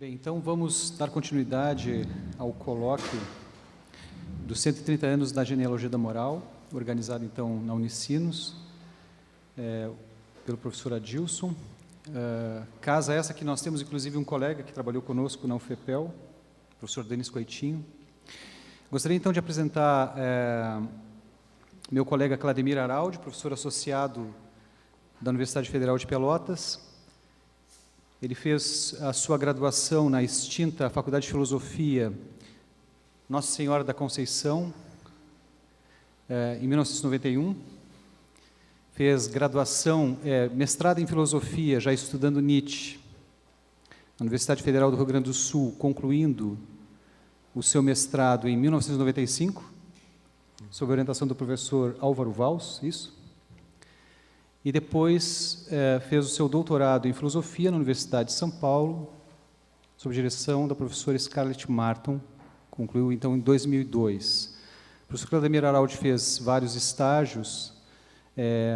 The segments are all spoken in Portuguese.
Bem, então vamos dar continuidade ao colóquio dos 130 anos da genealogia da moral, organizado então na Unicinos, pelo professor Adilson. Casa essa que nós temos inclusive um colega que trabalhou conosco na UFPEL, o professor Denis Coitinho. Gostaria então de apresentar meu colega Clademir Araldi, professor associado da Universidade Federal de Pelotas. Ele fez a sua graduação na extinta Faculdade de Filosofia Nossa Senhora da Conceição, em 1991. Fez graduação, mestrado em Filosofia, já estudando Nietzsche, na Universidade Federal do Rio Grande do Sul, concluindo o seu mestrado em 1995, sob a orientação do professor Álvaro Valls, isso? E depois fez o seu doutorado em Filosofia na Universidade de São Paulo, sob direção da professora Scarlett Martin, concluiu então em 2002. O professor Clademir Araldi fez vários estágios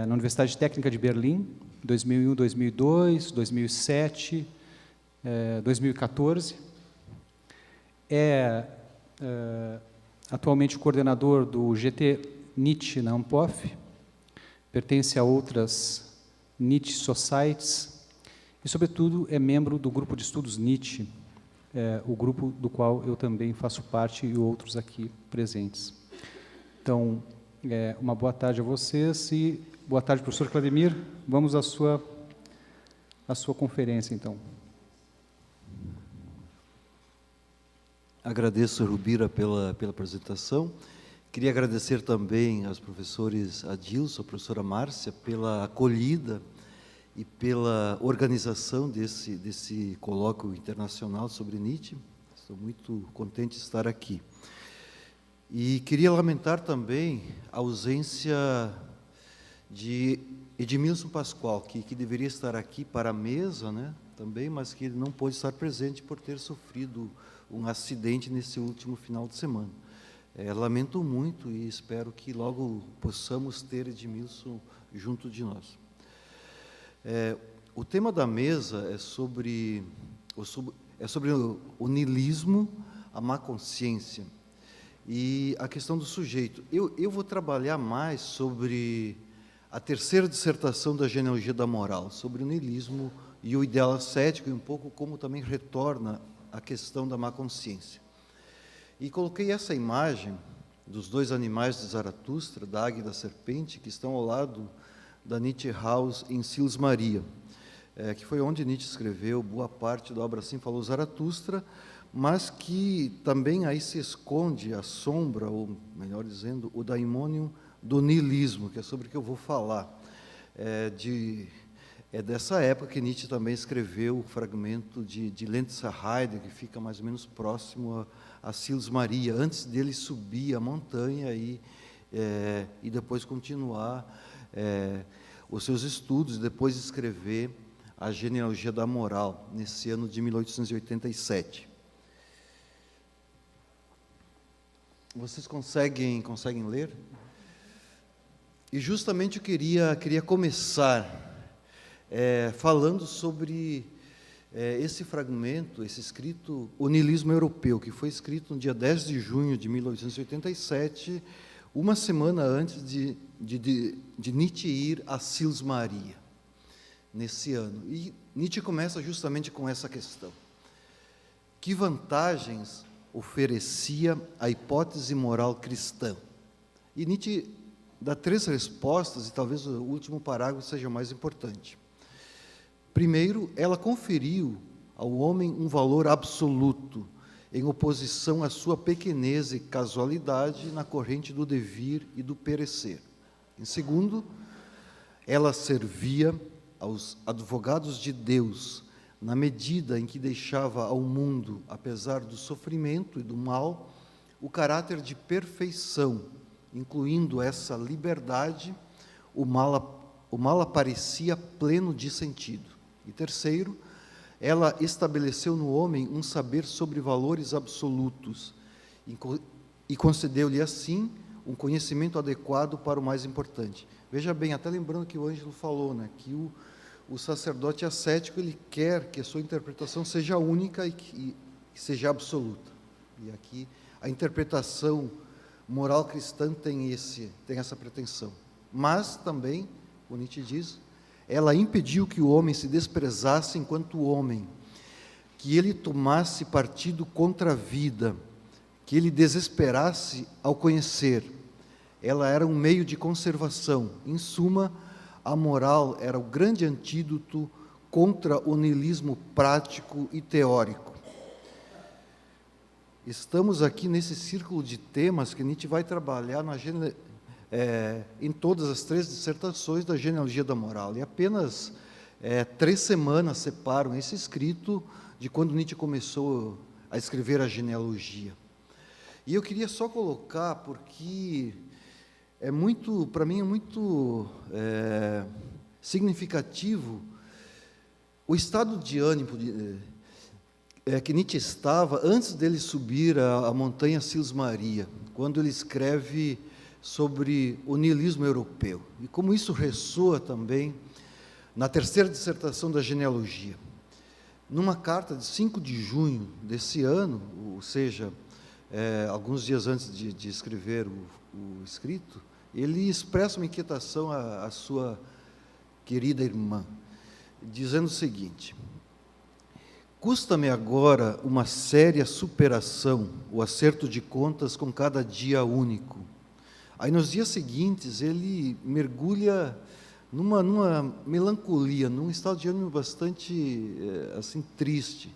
na Universidade Técnica de Berlim, 2001, 2002, 2007, 2014. Atualmente coordenador do GT Nietzsche na Ampof, pertence a outras Nietzsche Societies e, sobretudo, é membro do grupo de estudos Nietzsche, o grupo do qual eu também faço parte e outros aqui presentes. Então, uma boa tarde a vocês e boa tarde, professor Clademir. Vamos à sua conferência, então. Agradeço, Rubira, pela apresentação. Queria agradecer também aos professores Adilson, a professora Márcia, pela acolhida e pela organização desse colóquio internacional sobre Nietzsche. Estou muito contente de estar aqui. E queria lamentar também a ausência de Edmilson Pascoal, que deveria estar aqui para a mesa, né, também, mas que ele não pôde estar presente por ter sofrido um acidente nesse último final de semana. Lamento muito e espero que logo possamos ter Edmilson junto de nós. O tema da mesa é sobre o niilismo, a má consciência e a questão do sujeito. Eu vou trabalhar mais sobre a terceira dissertação da genealogia da moral, sobre o niilismo e o ideal ascético, e um pouco como também retorna a questão da má consciência. E coloquei essa imagem dos dois animais de Zaratustra, da águia e da serpente, que estão ao lado da Nietzsche House em Sils Maria, que foi onde Nietzsche escreveu boa parte da obra Assim Falou Zaratustra, mas que também aí se esconde a sombra, ou melhor dizendo, o daimônio do niilismo, que é sobre o que eu vou falar. É dessa época que Nietzsche também escreveu o fragmento de Lentzer Heide, que fica mais ou menos próximo a Sils Maria, antes dele subir a montanha e depois continuar os seus estudos, e depois escrever a genealogia da moral, nesse ano de 1887. Vocês conseguem ler? E justamente eu queria começar falando sobre esse fragmento, esse escrito, O Niilismo Europeu, que foi escrito no dia 10 de junho de 1887, uma semana antes de Nietzsche ir a Sils Maria, nesse ano. E Nietzsche começa justamente com essa questão. Que vantagens oferecia a hipótese moral cristã? E Nietzsche dá 3 respostas, e talvez o último parágrafo seja o mais importante. Primeiro, ela conferiu ao homem um valor absoluto, em oposição à sua pequenez e casualidade na corrente do devir e do perecer. Em segundo, ela servia aos advogados de Deus, na medida em que deixava ao mundo, apesar do sofrimento e do mal, o caráter de perfeição, incluindo essa liberdade, o mal aparecia pleno de sentido. E terceiro, ela estabeleceu no homem um saber sobre valores absolutos e concedeu-lhe, assim, um conhecimento adequado para o mais importante. Veja bem, até lembrando que o Ângelo falou, né, que o sacerdote ascético, ele quer que a sua interpretação seja única e que seja absoluta. E aqui a interpretação moral cristã tem essa pretensão. Mas também, o Nietzsche diz, ela impediu que o homem se desprezasse enquanto homem, que ele tomasse partido contra a vida, que ele desesperasse ao conhecer. Ela era um meio de conservação. Em suma, a moral era o grande antídoto contra o niilismo prático e teórico. Estamos aqui nesse círculo de temas que Nietzsche vai trabalhar em todas as 3 dissertações da genealogia da moral. E apenas 3 semanas separam esse escrito de quando Nietzsche começou a escrever a genealogia. E eu queria só colocar, porque para mim é muito significativo o estado de ânimo que Nietzsche estava antes dele subir a montanha Sils Maria, quando ele escreve sobre o niilismo europeu. E como isso ressoa também na 3ª dissertação da genealogia. Numa carta de 5 de junho desse ano, ou seja, alguns dias antes de escrever o escrito, ele expressa uma inquietação à sua querida irmã, dizendo o seguinte: custa-me agora uma séria superação, o acerto de contas com cada dia único. Aí, nos dias seguintes, ele mergulha numa melancolia, num estado de ânimo bastante assim, triste,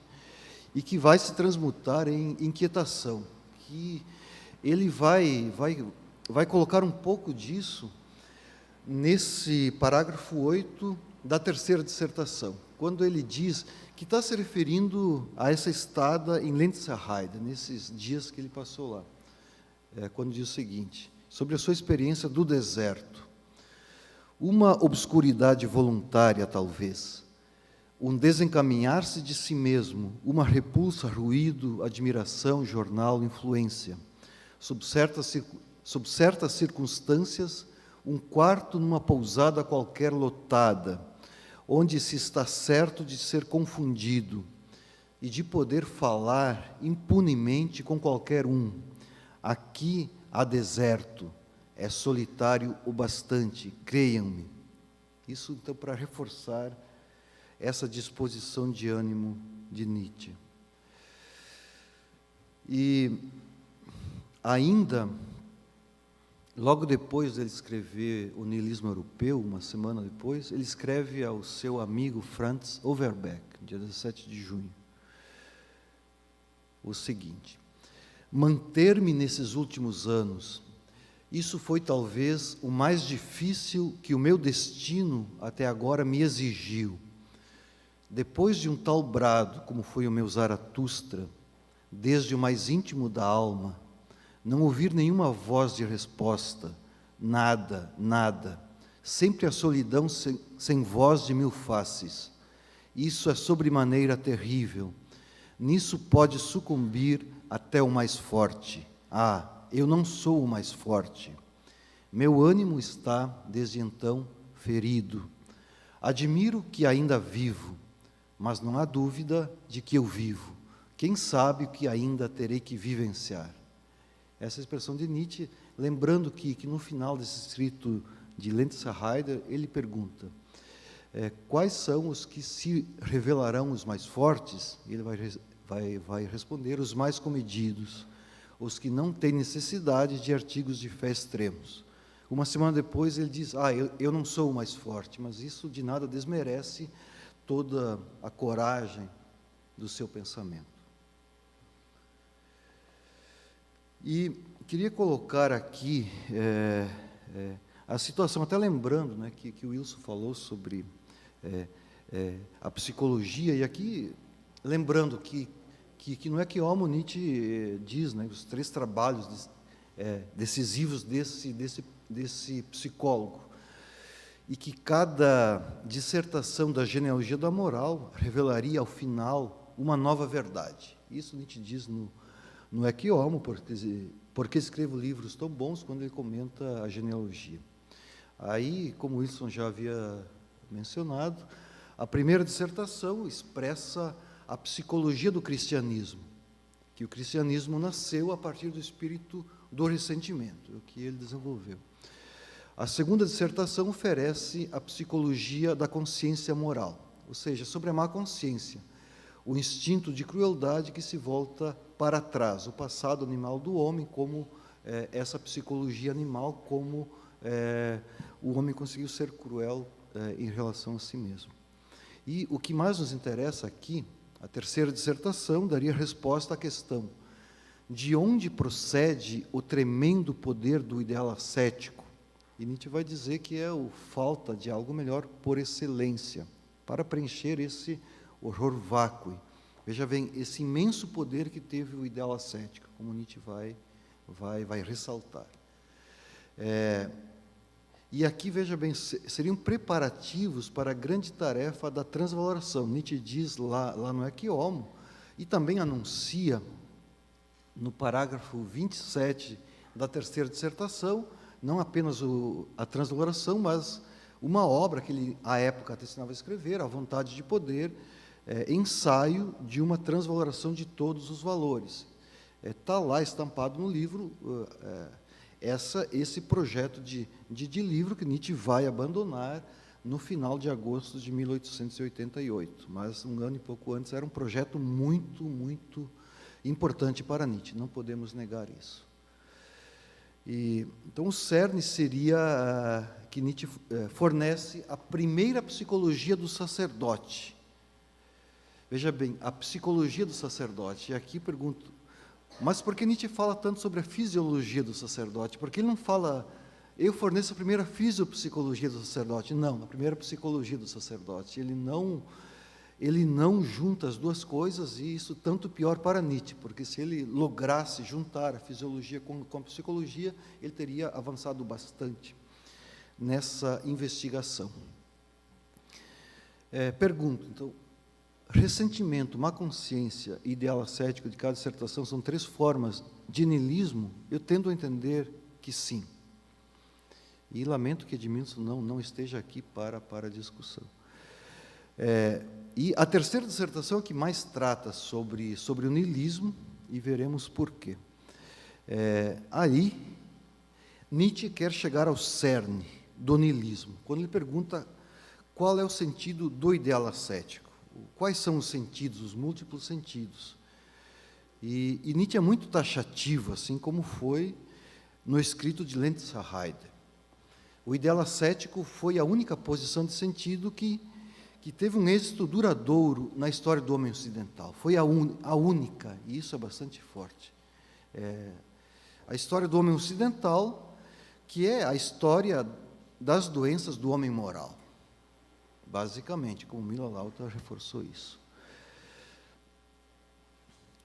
e que vai se transmutar em inquietação, que ele vai colocar um pouco disso nesse parágrafo 8 da 3ª dissertação, quando ele diz que está se referindo a essa estada em Lenzerheide, nesses dias que ele passou lá, quando diz o seguinte, sobre a sua experiência do deserto: uma obscuridade voluntária, talvez, um desencaminhar-se de si mesmo, uma repulsa, ruído, admiração, jornal, influência. Sob certas circunstâncias, um quarto numa pousada qualquer lotada, onde se está certo de ser confundido e de poder falar impunemente com qualquer um. Aqui há deserto, é solitário o bastante, creiam-me. Isso, então, para reforçar essa disposição de ânimo de Nietzsche. E ainda, logo depois de ele escrever O Niilismo Europeu, uma semana depois, ele escreve ao seu amigo Franz Overbeck, dia 17 de junho, o seguinte: manter-me nesses últimos anos, isso foi talvez o mais difícil que o meu destino até agora me exigiu. Depois de um tal brado, como foi o meu Zaratustra, desde o mais íntimo da alma, não ouvir nenhuma voz de resposta, nada, nada, sempre a solidão sem voz de 1000 faces. Isso é sobremaneira terrível. Nisso pode sucumbir até o mais forte. Ah, eu não sou o mais forte. Meu ânimo está, desde então, ferido. Admiro que ainda vivo, mas não há dúvida de que eu vivo. Quem sabe o que ainda terei que vivenciar? Essa expressão de Nietzsche, lembrando que no final desse escrito de Lenzerheide, ele pergunta, quais são os que se revelarão os mais fortes? Ele vai responder, os mais comedidos, os que não têm necessidade de artigos de fé extremos. Uma semana depois ele diz, eu não sou o mais forte, mas isso de nada desmerece toda a coragem do seu pensamento. E queria colocar aqui a situação, até lembrando, né, que o Wilson falou sobre a psicologia, e aqui lembrando que não é que Homo Nietzsche diz, né, os 3 trabalhos decisivos desse psicólogo, e que cada dissertação da genealogia da moral revelaria, ao final, uma nova verdade. Isso Nietzsche diz no Ecce Homo, porque escrevo livros tão bons, quando ele comenta a genealogia. Aí, como Wilson já havia mencionado, A primeira dissertação expressa a psicologia do cristianismo, que o cristianismo nasceu a partir do espírito do ressentimento, o que ele desenvolveu. A segunda dissertação oferece a psicologia da consciência moral, ou seja, sobre a má consciência, o instinto de crueldade que se volta para trás, o passado animal do homem, como essa psicologia animal, como o homem conseguiu ser cruel em relação a si mesmo. E o que mais nos interessa aqui, a terceira dissertação daria resposta à questão: de onde procede o tremendo poder do ideal ascético? E Nietzsche vai dizer que é o falta de algo melhor por excelência, para preencher esse horror vácuo. Veja bem, esse imenso poder que teve o ideal ascético, como Nietzsche vai ressaltar. E aqui, veja bem, seriam preparativos para a grande tarefa da transvaloração. Nietzsche diz lá no Ecce Homo, e também anuncia, no parágrafo 27 da terceira dissertação, não apenas a transvaloração, mas uma obra que ele, à época, destinava a escrever, A Vontade de Poder, ensaio de uma transvaloração de todos os valores. Está lá estampado no livro esse projeto de livro que Nietzsche vai abandonar no final de agosto de 1888. Mas, um ano e pouco antes, era um projeto muito, muito importante para Nietzsche, não podemos negar isso. Então, o cerne seria que Nietzsche fornece a primeira psicologia do sacerdote. Veja bem, a psicologia do sacerdote. E aqui pergunto, mas por que Nietzsche fala tanto sobre a fisiologia do sacerdote? Por que ele não fala, eu forneço a primeira fisiopsicologia do sacerdote? Não, a primeira psicologia do sacerdote. Ele não junta as duas coisas, e isso tanto pior para Nietzsche, porque se ele lograsse juntar a fisiologia com a psicologia, ele teria avançado bastante nessa investigação. Pergunto, então, ressentimento, má consciência e ideal ascético de cada dissertação são três formas de niilismo? Eu tendo a entender que sim. E lamento que Edmilson não esteja aqui para a discussão. E a terceira dissertação é que mais trata sobre o niilismo, e veremos por quê. Aí, Nietzsche quer chegar ao cerne do niilismo, quando ele pergunta qual é o sentido do ideal ascético, quais são os sentidos, os múltiplos sentidos. E Nietzsche é muito taxativo, assim como foi no escrito de Lenzerheide. O ideal ascético foi a única posição de sentido que teve um êxito duradouro na história do homem ocidental. Foi a única, e isso é bastante forte. A história do homem ocidental, que é a história das doenças do homem moral, basicamente, como Mila Lauter reforçou isso.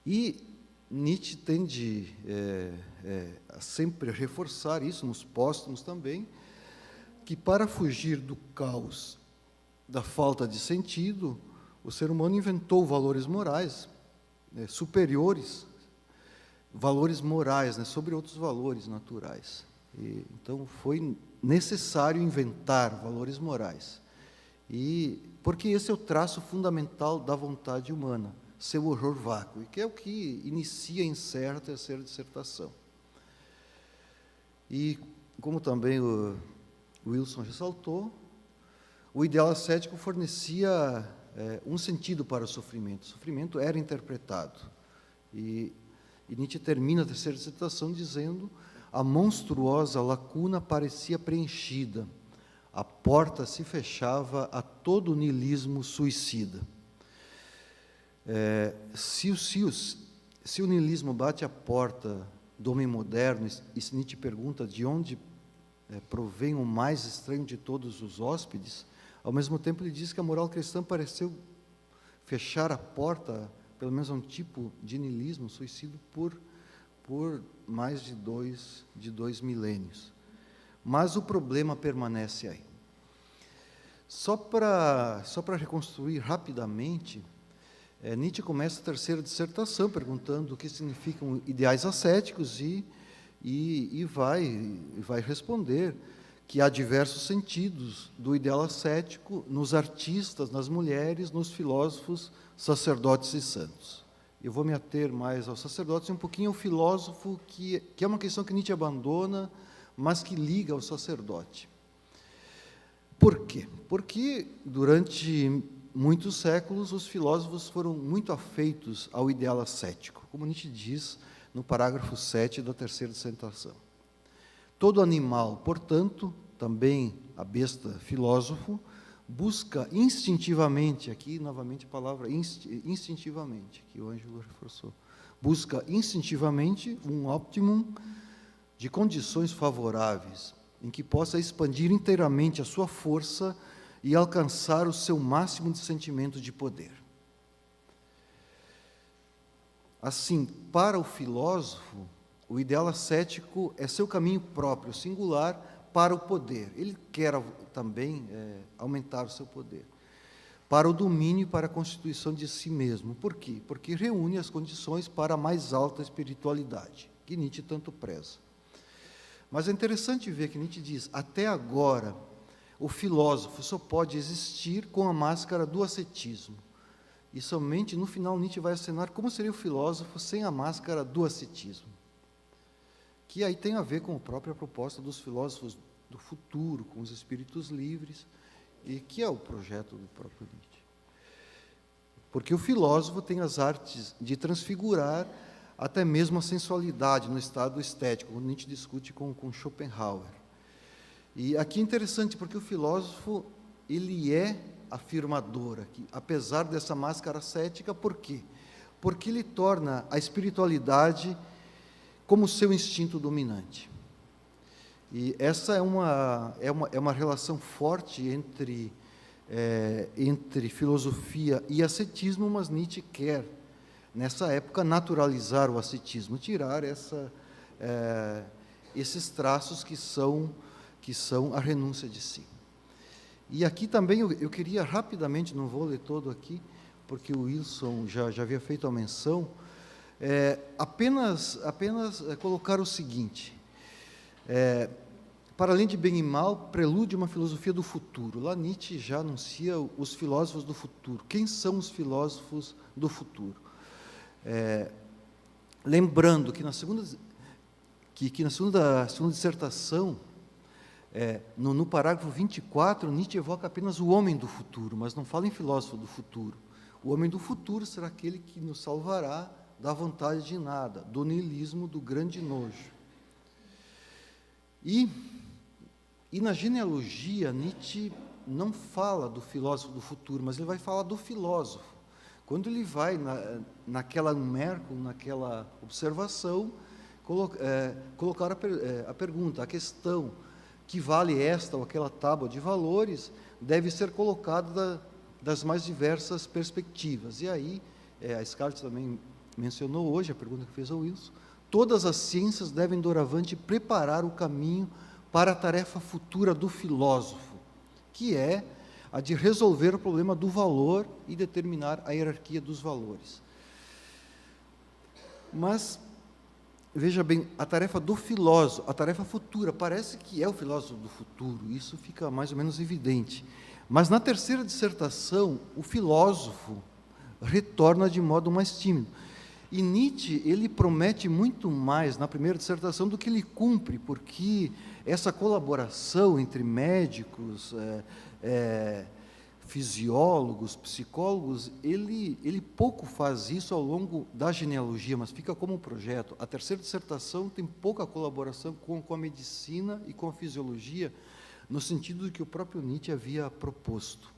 E Nietzsche tende a sempre reforçar isso, nos póstumos também, que para fugir do caos da falta de sentido, o ser humano inventou valores morais superiores, valores morais, sobre outros valores naturais. Então, foi necessário inventar valores morais. Porque esse é o traço fundamental da vontade humana, seu horror vácuo, e que é o que inicia e encerra a terceira dissertação. E, como também o Wilson ressaltou, o ideal ascético fornecia um sentido para o sofrimento. O sofrimento era interpretado. E Nietzsche termina a terceira dissertação dizendo: a monstruosa lacuna parecia preenchida, a porta se fechava a todo o niilismo suicida. Se o niilismo bate à porta do homem moderno, e se Nietzsche pergunta de onde provém o mais estranho de todos os hóspedes, ao mesmo tempo ele diz que a moral cristã pareceu fechar a porta, pelo menos a um tipo de niilismo suicida, por mais de dois milênios. Mas o problema permanece aí. Só para reconstruir rapidamente, Nietzsche começa a terceira dissertação perguntando o que significam ideais ascéticos e vai responder que há diversos sentidos do ideal ascético nos artistas, nas mulheres, nos filósofos, sacerdotes e santos. Eu vou me ater mais aos sacerdotes e um pouquinho ao filósofo, que é uma questão que Nietzsche abandona, mas que liga ao sacerdote. Por quê? Porque durante muitos séculos os filósofos foram muito afeitos ao ideal ascético, como Nietzsche diz no parágrafo 7 da terceira dissertação. Todo animal, portanto, também a besta filósofo, busca instintivamente, aqui novamente a palavra instintivamente, que o Ângelo reforçou, busca instintivamente um optimum de condições favoráveis, em que possa expandir inteiramente a sua força e alcançar o seu máximo de sentimento de poder. Assim, para o filósofo, o ideal ascético é seu caminho próprio, singular, para o poder. Ele quer também aumentar o seu poder. Para o domínio e para a constituição de si mesmo. Por quê? Porque reúne as condições para a mais alta espiritualidade, que Nietzsche tanto preza. Mas é interessante ver que Nietzsche diz, até agora, o filósofo só pode existir com a máscara do ascetismo. E somente no final Nietzsche vai acenar como seria o filósofo sem a máscara do ascetismo. Que aí tem a ver com a própria proposta dos filósofos do futuro, com os espíritos livres, e que é o projeto do próprio Nietzsche. Porque o filósofo tem as artes de transfigurar até mesmo a sensualidade no estado estético, quando Nietzsche discute com Schopenhauer. E aqui é interessante, porque o filósofo, ele é afirmador, aqui, apesar dessa máscara ascética. Por quê? Porque ele torna a espiritualidade como seu instinto dominante. E essa é uma relação forte entre filosofia e ascetismo, mas Nietzsche quer, nessa época, naturalizar o ascetismo, tirar esses traços que são a renúncia de si. E aqui também eu queria rapidamente, não vou ler todo aqui, porque o Wilson já havia feito a menção, apenas colocar o seguinte, para além de bem e mal, prelúdio uma filosofia do futuro. Lá Nietzsche já anuncia os filósofos do futuro. Quem são os filósofos do futuro? Lembrando que na segunda dissertação, no parágrafo 24, Nietzsche evoca apenas o homem do futuro, mas não fala em filósofo do futuro. O homem do futuro será aquele que nos salvará da vontade de nada, do niilismo, do grande nojo. E na genealogia, Nietzsche não fala do filósofo do futuro, mas ele vai falar do filósofo. Quando ele vai naquela observação, colocar a pergunta, a questão que vale esta ou aquela tábua de valores, deve ser colocada das mais diversas perspectivas. E aí, a Scarlett também mencionou hoje, a pergunta que fez ao Wilson, todas as ciências devem, doravante, preparar o caminho para a tarefa futura do filósofo, que é a de resolver o problema do valor e determinar a hierarquia dos valores. Mas, veja bem, a tarefa do filósofo, a tarefa futura, parece que é o filósofo do futuro, isso fica mais ou menos evidente. Mas, na terceira dissertação, o filósofo retorna de modo mais tímido. E Nietzsche, ele promete muito mais na primeira dissertação do que ele cumpre, porque essa colaboração entre médicos, fisiólogos, psicólogos, ele pouco faz isso ao longo da genealogia, mas fica como um projeto. A terceira dissertação tem pouca colaboração com a medicina e com a fisiologia, no sentido que o próprio Nietzsche havia proposto.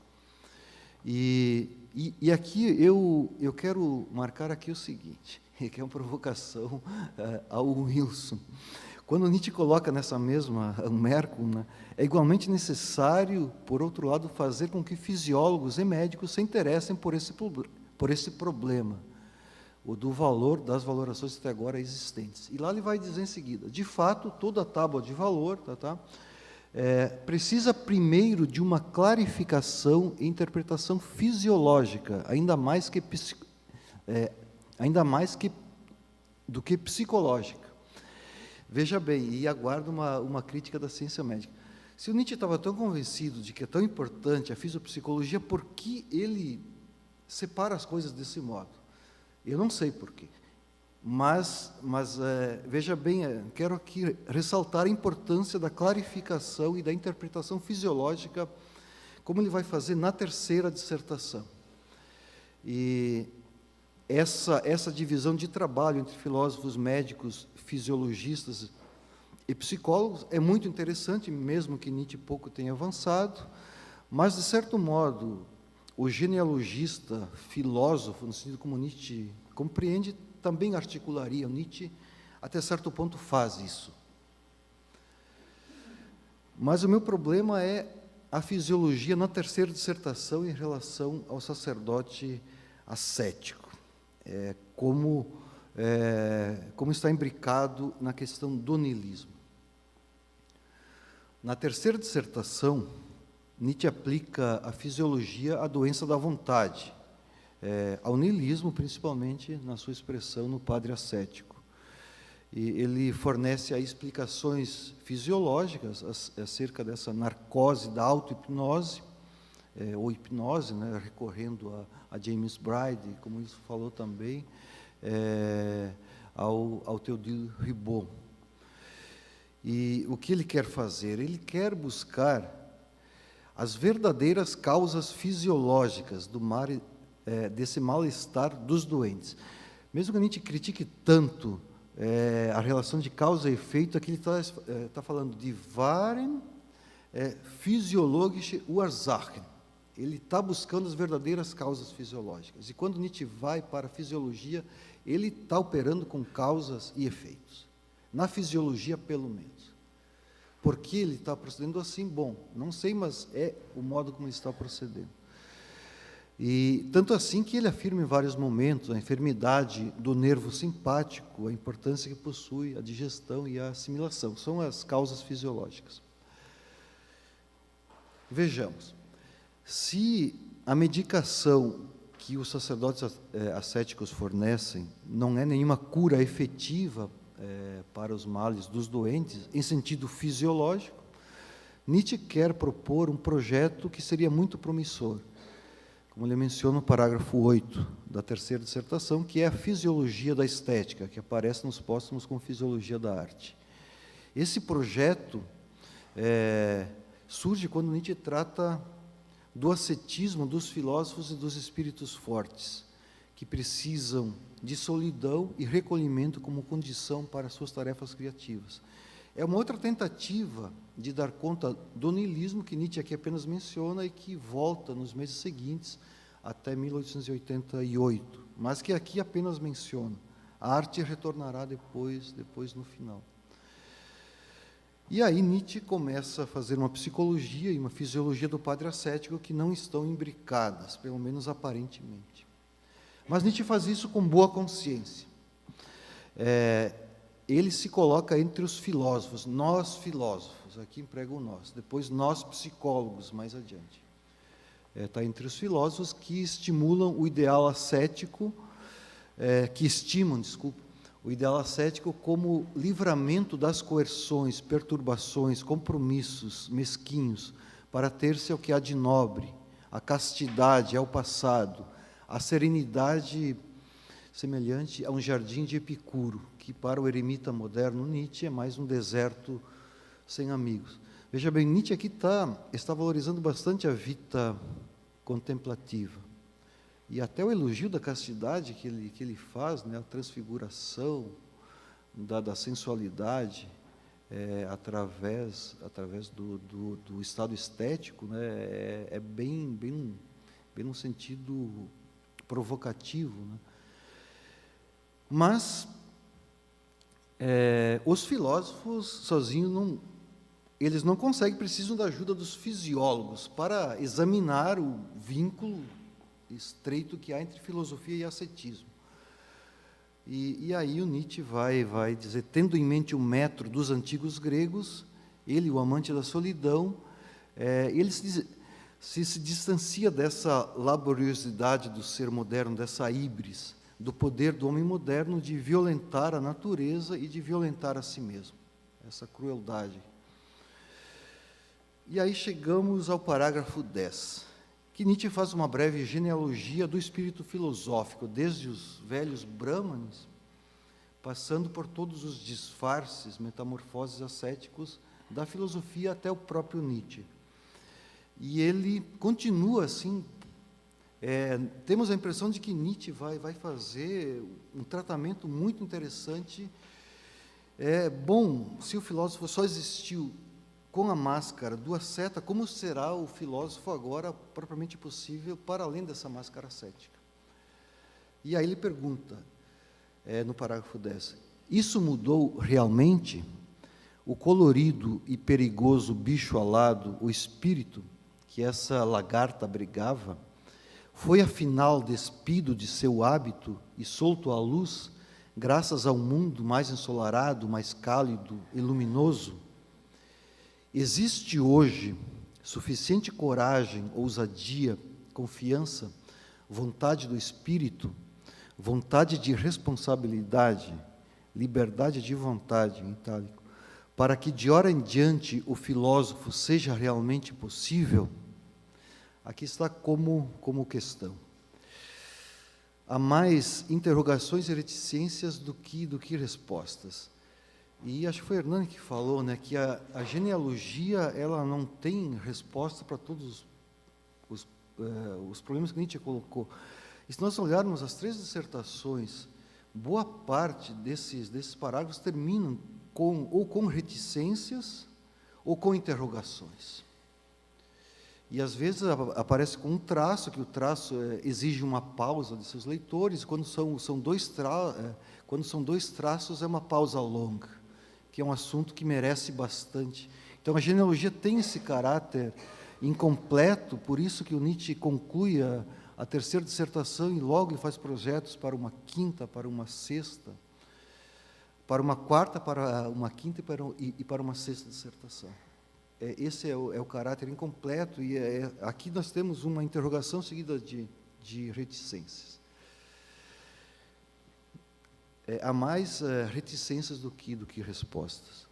E aqui eu quero marcar aqui o seguinte, que é uma provocação ao Wilson. Quando Nietzsche coloca nessa mesma Merkel, é igualmente necessário, por outro lado, fazer com que fisiólogos e médicos se interessem por esse problema, o do valor das valorações até agora existentes. E lá ele vai dizer em seguida, de fato, toda tábua de valor precisa primeiro de uma clarificação e interpretação fisiológica, ainda mais do que psicológica. Veja bem, e aguardo uma crítica da ciência médica. Se o Nietzsche estava tão convencido de que é tão importante a fisiopsicologia, por que ele separa as coisas desse modo? Eu não sei por quê. Mas veja bem, quero aqui ressaltar a importância da clarificação e da interpretação fisiológica, como ele vai fazer na terceira dissertação. E essa divisão de trabalho entre filósofos, médicos, fisiologistas e psicólogos é muito interessante, mesmo que Nietzsche pouco tenha avançado, mas, de certo modo, o genealogista, filósofo, no sentido como Nietzsche compreende, também articularia. O Nietzsche, até certo ponto, faz isso. Mas o meu problema é a fisiologia na terceira dissertação em relação ao sacerdote ascético. Como está imbricado na questão do niilismo. Na terceira dissertação, Nietzsche aplica a fisiologia à doença da vontade, ao niilismo, principalmente na sua expressão no padre ascético. E ele fornece aí explicações fisiológicas acerca dessa narcose da auto-hipnose, ou hipnose, né, recorrendo a James Bride, como isso falou também, ao Théodule Ribot. E o que ele quer fazer? Ele quer buscar as verdadeiras causas fisiológicas desse mal-estar dos doentes. Mesmo que a gente critique tanto a relação de causa e efeito, aqui ele está falando de Wahren physiologische Ursachen. Ele está buscando as verdadeiras causas fisiológicas. E quando Nietzsche vai para a fisiologia, ele está operando com causas e efeitos. Na fisiologia, pelo menos. Por que ele está procedendo assim? Bom, não sei, mas é o modo como ele está procedendo. E tanto assim que ele afirma em vários momentos a enfermidade do nervo simpático, a importância que possui a digestão e a assimilação. São as causas fisiológicas. Vejamos. Se a medicação que os sacerdotes ascéticos fornecem não é nenhuma cura efetiva para os males dos doentes, em sentido fisiológico, Nietzsche quer propor um projeto que seria muito promissor, como ele menciona no parágrafo 8 da terceira dissertação, que é a fisiologia da estética, que aparece nos póstumos como fisiologia da arte. Esse projeto surge quando Nietzsche trata do ascetismo dos filósofos e dos espíritos fortes, que precisam de solidão e recolhimento como condição para suas tarefas criativas. É uma outra tentativa de dar conta do niilismo que Nietzsche aqui apenas menciona e que volta nos meses seguintes até 1888, mas que aqui apenas menciona. A arte retornará depois no final. E aí Nietzsche começa a fazer uma psicologia e uma fisiologia do padre ascético que não estão imbricadas, pelo menos aparentemente. Mas Nietzsche faz isso com boa consciência. Ele se coloca entre os filósofos, nós filósofos, aqui emprega o nós, depois nós psicólogos, mais adiante. Está entre os filósofos que estimulam o ideal ascético, o ideal ascético como livramento das coerções, perturbações, compromissos mesquinhos, para ter-se ao que há de nobre, a castidade ao passado, a serenidade semelhante a um jardim de Epicuro, que para o eremita moderno Nietzsche é mais um deserto sem amigos. Veja bem, Nietzsche aqui está valorizando bastante a vida contemplativa. E até o elogio da castidade que ele faz, né, a transfiguração da sensualidade através do estado estético, né, é bem num sentido provocativo, né? Mas os filósofos sozinhos eles não conseguem, precisam da ajuda dos fisiólogos para examinar o vínculo estreito que há entre filosofia e ascetismo. E aí o Nietzsche vai dizer, tendo em mente o metro dos antigos gregos, ele, o amante da solidão, ele se distancia dessa laboriosidade do ser moderno, dessa híbris, do poder do homem moderno de violentar a natureza e de violentar a si mesmo, essa crueldade. E aí chegamos ao parágrafo 10, que Nietzsche faz uma breve genealogia do espírito filosófico, desde os velhos brahmanes, passando por todos os disfarces, metamorfoses ascéticos da filosofia até o próprio Nietzsche. E ele continua assim, temos a impressão de que Nietzsche vai fazer um tratamento muito interessante. Bom, se o filósofo só existiu com a máscara do asceta, como será o filósofo agora propriamente possível para além dessa máscara ascética? E aí ele pergunta, no parágrafo 10, isso mudou realmente? O colorido e perigoso bicho alado, o espírito, que essa lagarta abrigava, foi afinal despido de seu hábito e solto à luz, graças ao mundo mais ensolarado, mais cálido e luminoso? Existe hoje suficiente coragem, ousadia, confiança, vontade do espírito, vontade de responsabilidade, liberdade de vontade, em itálico, para que de hora em diante o filósofo seja realmente possível? Aqui está como questão. Há mais interrogações e reticências do que respostas. E acho que foi Hernani que falou, né, que a genealogia ela não tem resposta para todos os problemas que Nietzsche colocou. E se nós olharmos as 3 dissertações, boa parte desses parágrafos terminam ou com reticências ou com interrogações. E às vezes aparece com um traço, que o traço exige uma pausa de seus leitores, quando são dois traços é uma pausa longa, que é um assunto que merece bastante. Então a genealogia tem esse caráter incompleto, por isso que o Nietzsche conclui a 3ª dissertação e logo ele faz projetos para uma 5ª, para uma 6ª, para uma 4ª, para uma 5ª e para uma 6ª dissertação. Esse é o caráter incompleto, e aqui nós temos uma interrogação seguida de reticências. Há mais reticências do que respostas.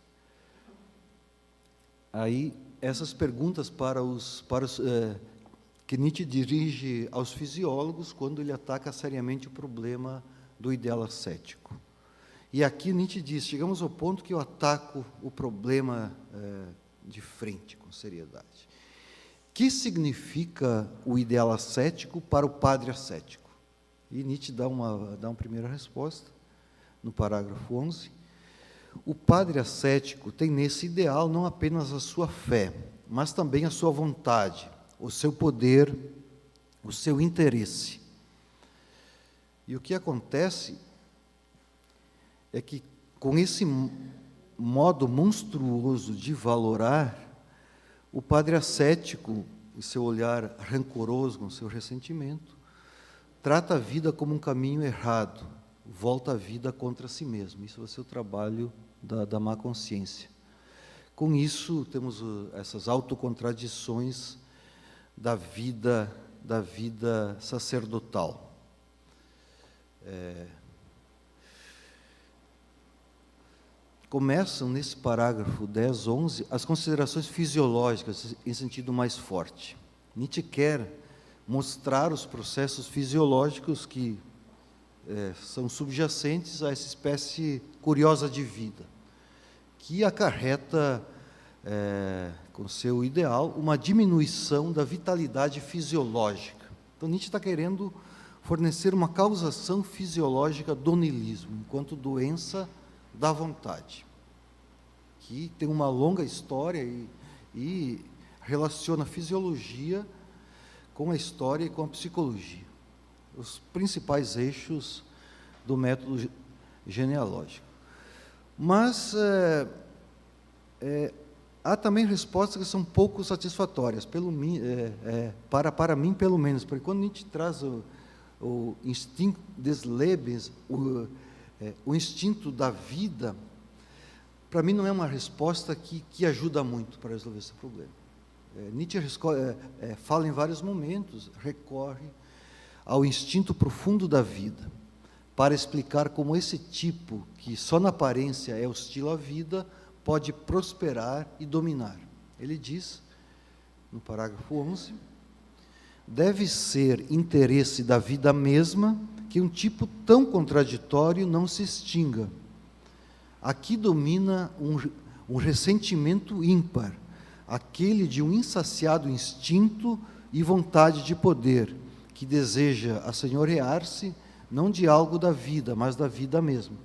Aí, essas perguntas que Nietzsche dirige aos fisiólogos quando ele ataca seriamente o problema do ideal ascético. E aqui Nietzsche diz, chegamos ao ponto que eu ataco o problema de frente, com seriedade. Que significa o ideal ascético para o padre ascético? E Nietzsche dá uma primeira resposta, no parágrafo 11. O padre ascético tem nesse ideal não apenas a sua fé, mas também a sua vontade, o seu poder, o seu interesse. E o que acontece é que, com esse modo monstruoso de valorar, o padre ascético, o seu olhar rancoroso, com o seu ressentimento, trata a vida como um caminho errado, volta a vida contra si mesmo. Isso vai ser o trabalho da má consciência. Com isso, temos essas autocontradições da vida sacerdotal. Começam nesse parágrafo 10, 11, as considerações fisiológicas em sentido mais forte. Nietzsche quer mostrar os processos fisiológicos que são subjacentes a essa espécie curiosa de vida, que acarreta, com seu ideal, uma diminuição da vitalidade fisiológica. Então, Nietzsche está querendo fornecer uma causação fisiológica do niilismo, enquanto doença da vontade, que tem uma longa história e relaciona a fisiologia com a história e com a psicologia, os principais eixos do método genealógico. Mas há também respostas que são pouco satisfatórias, para mim, pelo menos, porque quando a gente traz o instinto des Lebens, o instinto da vida, para mim não é uma resposta que ajuda muito para resolver esse problema. Nietzsche fala em vários momentos, recorre ao instinto profundo da vida, para explicar como esse tipo, que só na aparência é hostil à vida, pode prosperar e dominar. Ele diz, no parágrafo 11, deve ser interesse da vida mesma que um tipo tão contraditório não se extinga. Aqui domina um ressentimento ímpar, aquele de um insaciado instinto e vontade de poder, que deseja assenhorear-se não de algo da vida, mas da vida mesmo,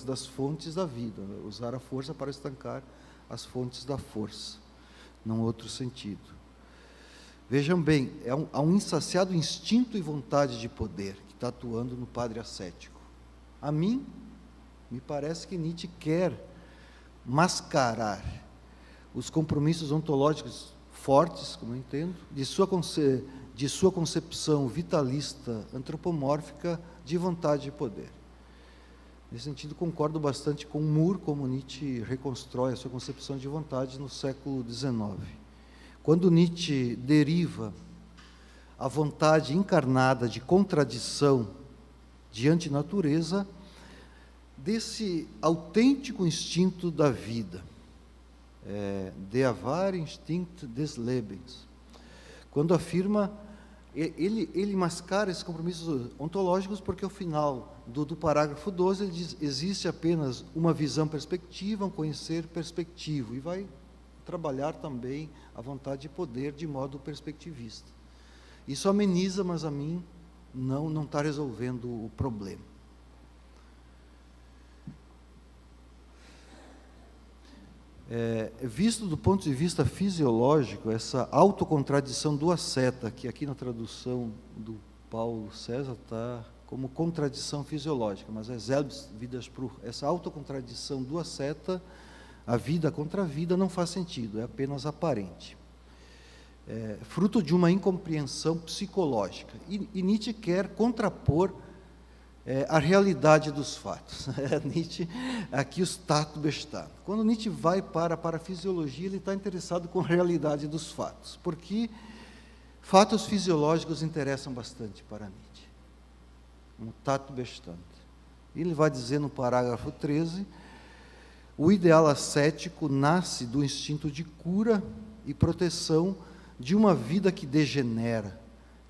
das fontes da vida, usar a força para estancar as fontes da força, num outro sentido. Vejam bem, há um insaciado instinto e vontade de poder que está atuando no padre ascético. A mim, me parece que Nietzsche quer mascarar os compromissos ontológicos fortes, como eu entendo, de sua concepção vitalista, antropomórfica, de vontade de poder. Nesse sentido, concordo bastante com Moore, como Nietzsche reconstrói a sua concepção de vontade no século XIX. Quando Nietzsche deriva a vontade encarnada de contradição diante da natureza, desse autêntico instinto da vida, der wahre Instinkt des Lebens. Quando afirma, ele mascara esses compromissos ontológicos, porque ao final do parágrafo 12 ele diz: existe apenas uma visão perspectiva, um conhecer perspectivo, e vai trabalhar também a vontade de poder de modo perspectivista. Isso ameniza, mas a mim não está resolvendo o problema. Visto do ponto de vista fisiológico, essa autocontradição do asceta, que aqui na tradução do Paulo César está como contradição fisiológica, mas é Selbstwiderspruch, essa autocontradição do asceta, a vida contra a vida, não faz sentido, é apenas aparente. Fruto de uma incompreensão psicológica. E Nietzsche quer contrapor a realidade dos fatos. Nietzsche, aqui os Tatbestand. Quando Nietzsche vai para a fisiologia, ele está interessado com a realidade dos fatos, porque fatos fisiológicos interessam bastante para Nietzsche. Um Tatbestand. Ele vai dizer no parágrafo 13, o ideal ascético nasce do instinto de cura e proteção de uma vida que degenera,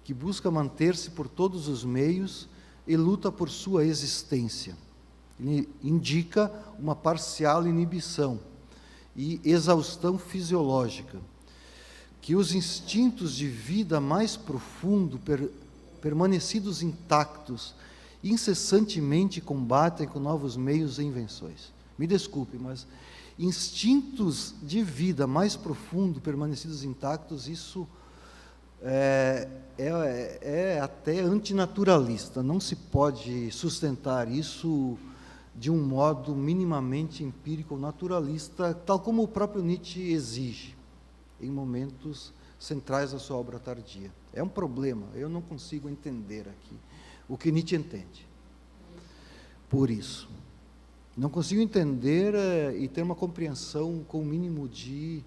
que busca manter-se por todos os meios e luta por sua existência. Ele indica uma parcial inibição e exaustão fisiológica, que os instintos de vida mais profundo, permanecidos intactos, incessantemente combatem com novos meios e invenções. Me desculpe, mas instintos de vida mais profundo, permanecidos intactos, isso é até antinaturalista. Não se pode sustentar isso de um modo minimamente empírico ou naturalista, tal como o próprio Nietzsche exige, em momentos centrais da sua obra tardia. É um problema, eu não consigo entender aqui o que Nietzsche entende. Por isso, não consigo entender e ter uma compreensão com o mínimo de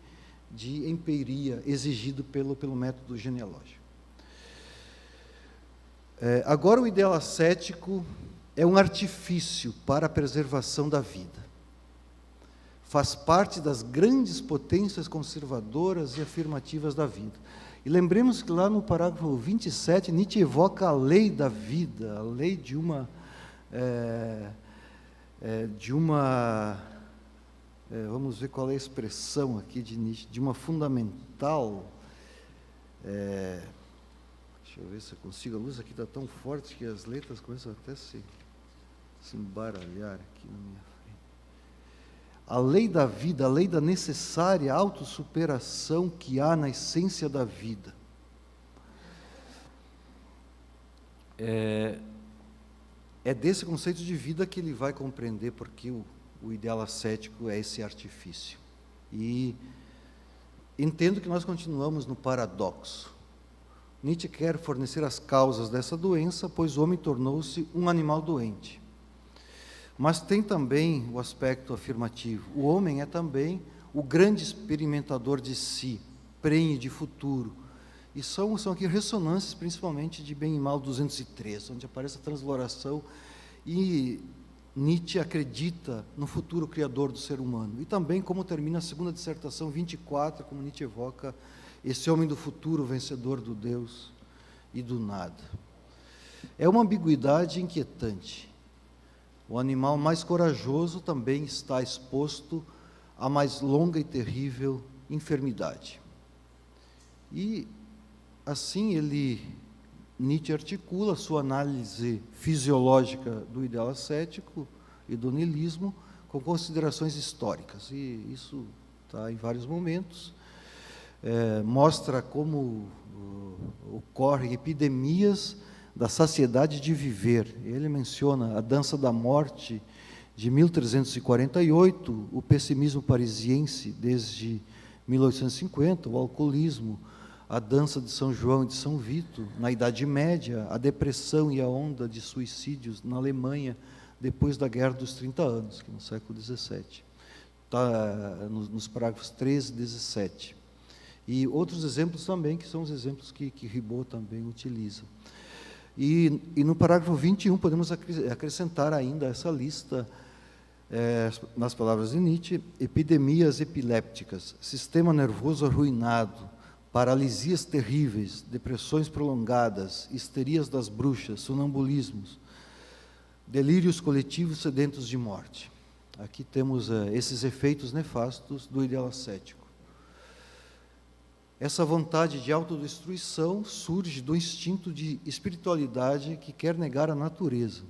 empiria exigido pelo método genealógico. Agora, o ideal ascético é um artifício para a preservação da vida. Faz parte das grandes potências conservadoras e afirmativas da vida. E lembremos que lá no parágrafo 27, Nietzsche evoca a lei da vida, a lei de uma vamos ver qual é a expressão aqui de Nietzsche, de uma fundamental, deixa eu ver se eu consigo, a luz aqui está tão forte que as letras começam até a se embaralhar aqui na minha frente. A lei da vida, a lei da necessária autossuperação que há na essência da vida. É desse conceito de vida que ele vai compreender porque o ideal ascético é esse artifício. E entendo que nós continuamos no paradoxo. Nietzsche quer fornecer as causas dessa doença, pois o homem tornou-se um animal doente. Mas tem também o aspecto afirmativo. O homem é também o grande experimentador de si, prenhe de futuro. E são aqui ressonâncias, principalmente de Bem e Mal 203, onde aparece a transloração e Nietzsche acredita no futuro criador do ser humano. E também como termina a segunda dissertação 24, como Nietzsche evoca esse homem do futuro, vencedor do Deus e do nada. É uma ambiguidade inquietante. O animal mais corajoso também está exposto à mais longa e terrível enfermidade. E assim Nietzsche articula sua análise fisiológica do ideal ascético e do niilismo com considerações históricas, e isso está em vários momentos. Mostra como ocorrem epidemias da saciedade de viver. Ele menciona a dança da morte de 1348, o pessimismo parisiense desde 1850, o alcoolismo, a dança de São João e de São Vito na Idade Média, a depressão e a onda de suicídios na Alemanha depois da Guerra dos 30 Anos, que no século XVII. Está nos parágrafos 13 e 17. E outros exemplos também, que são os exemplos que Ribot também utiliza. E no parágrafo 21, podemos acrescentar ainda essa lista, nas palavras de Nietzsche: epidemias epilépticas, sistema nervoso arruinado, paralisias terríveis, depressões prolongadas, histerias das bruxas, sonambulismos, delírios coletivos sedentos de morte. Aqui temos esses efeitos nefastos do ideal ascético. Essa vontade de autodestruição surge do instinto de espiritualidade que quer negar a natureza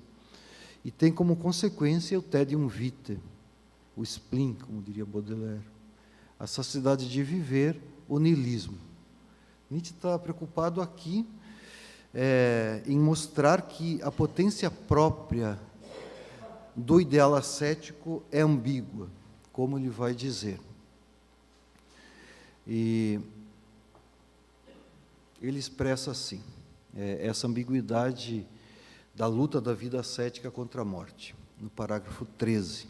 e tem como consequência o tédium vitae, o spleen, como diria Baudelaire, a saciedade de viver, o niilismo. Nietzsche está preocupado aqui em mostrar que a potência própria do ideal ascético é ambígua, como ele vai dizer. E ele expressa assim, essa ambiguidade da luta da vida ascética contra a morte, no parágrafo 13.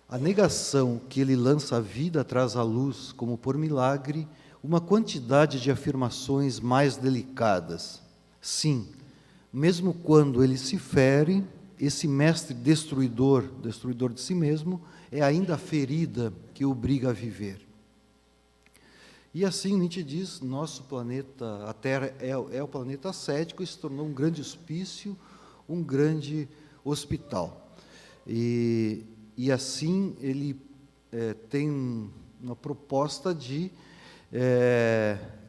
A negação que ele lança à vida traz à luz, como por milagre, uma quantidade de afirmações mais delicadas. Sim, mesmo quando ele se fere, esse mestre destruidor de si mesmo, é ainda a ferida que o obriga a viver. E assim Nietzsche diz, nosso planeta, a Terra é o planeta ascético e se tornou um grande hospício, um grande hospital. E assim ele tem uma proposta de,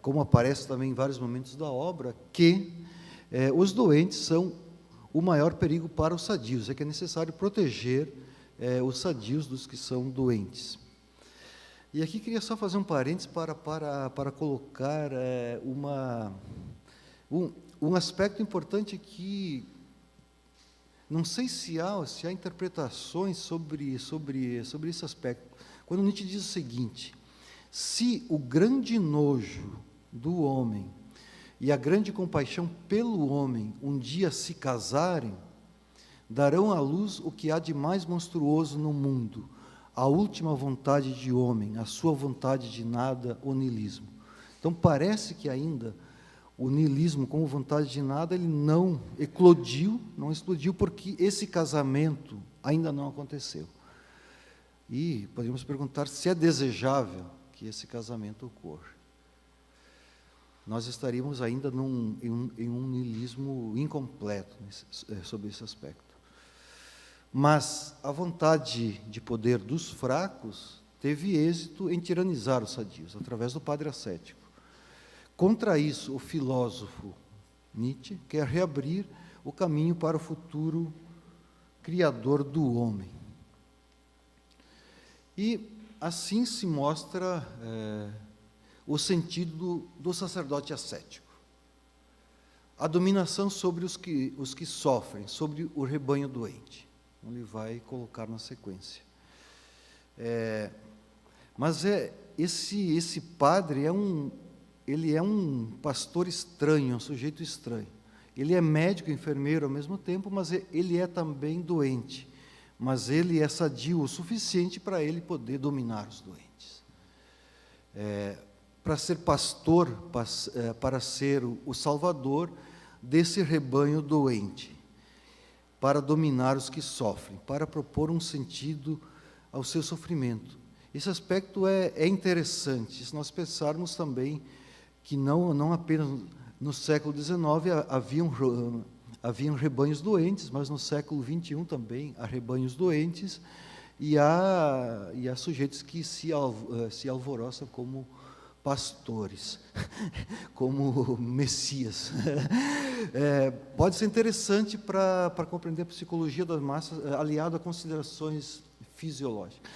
como aparece também em vários momentos da obra, que os doentes são o maior perigo para os sadios, é que é necessário proteger os sadios dos que são doentes. E aqui queria só fazer um parênteses para colocar um aspecto importante que não sei se há interpretações sobre esse aspecto. Quando Nietzsche diz o seguinte: se o grande nojo do homem e a grande compaixão pelo homem um dia se casarem, darão à luz o que há de mais monstruoso no mundo, a última vontade de homem, a sua vontade de nada, o niilismo. Então, parece que ainda o niilismo, como vontade de nada, ele não explodiu, porque esse casamento ainda não aconteceu. E podemos perguntar se é desejável que esse casamento ocorra. Nós estaríamos ainda em um niilismo incompleto sobre esse aspecto. Mas a vontade de poder dos fracos teve êxito em tiranizar os sadios, através do padre ascético. Contra isso, o filósofo Nietzsche quer reabrir o caminho para o futuro criador do homem. E assim se mostra o sentido do sacerdote ascético. A dominação sobre os que sofrem, sobre o rebanho doente. Ele vai colocar na sequência. Mas esse padre ele é um pastor estranho, um sujeito estranho. Ele é médico e enfermeiro ao mesmo tempo, mas ele é também doente. Mas ele é sadio o suficiente para ele poder dominar os doentes. Para ser pastor, para ser o salvador desse rebanho doente, para dominar os que sofrem, para propor um sentido ao seu sofrimento. Esse aspecto é interessante, se nós pensarmos também que não apenas no século XIX haviam rebanhos doentes, mas no século XXI também há rebanhos doentes e há sujeitos que se alvoroçam como pastores, como messias. Pode ser interessante para compreender a psicologia das massas, aliado a considerações fisiológicas.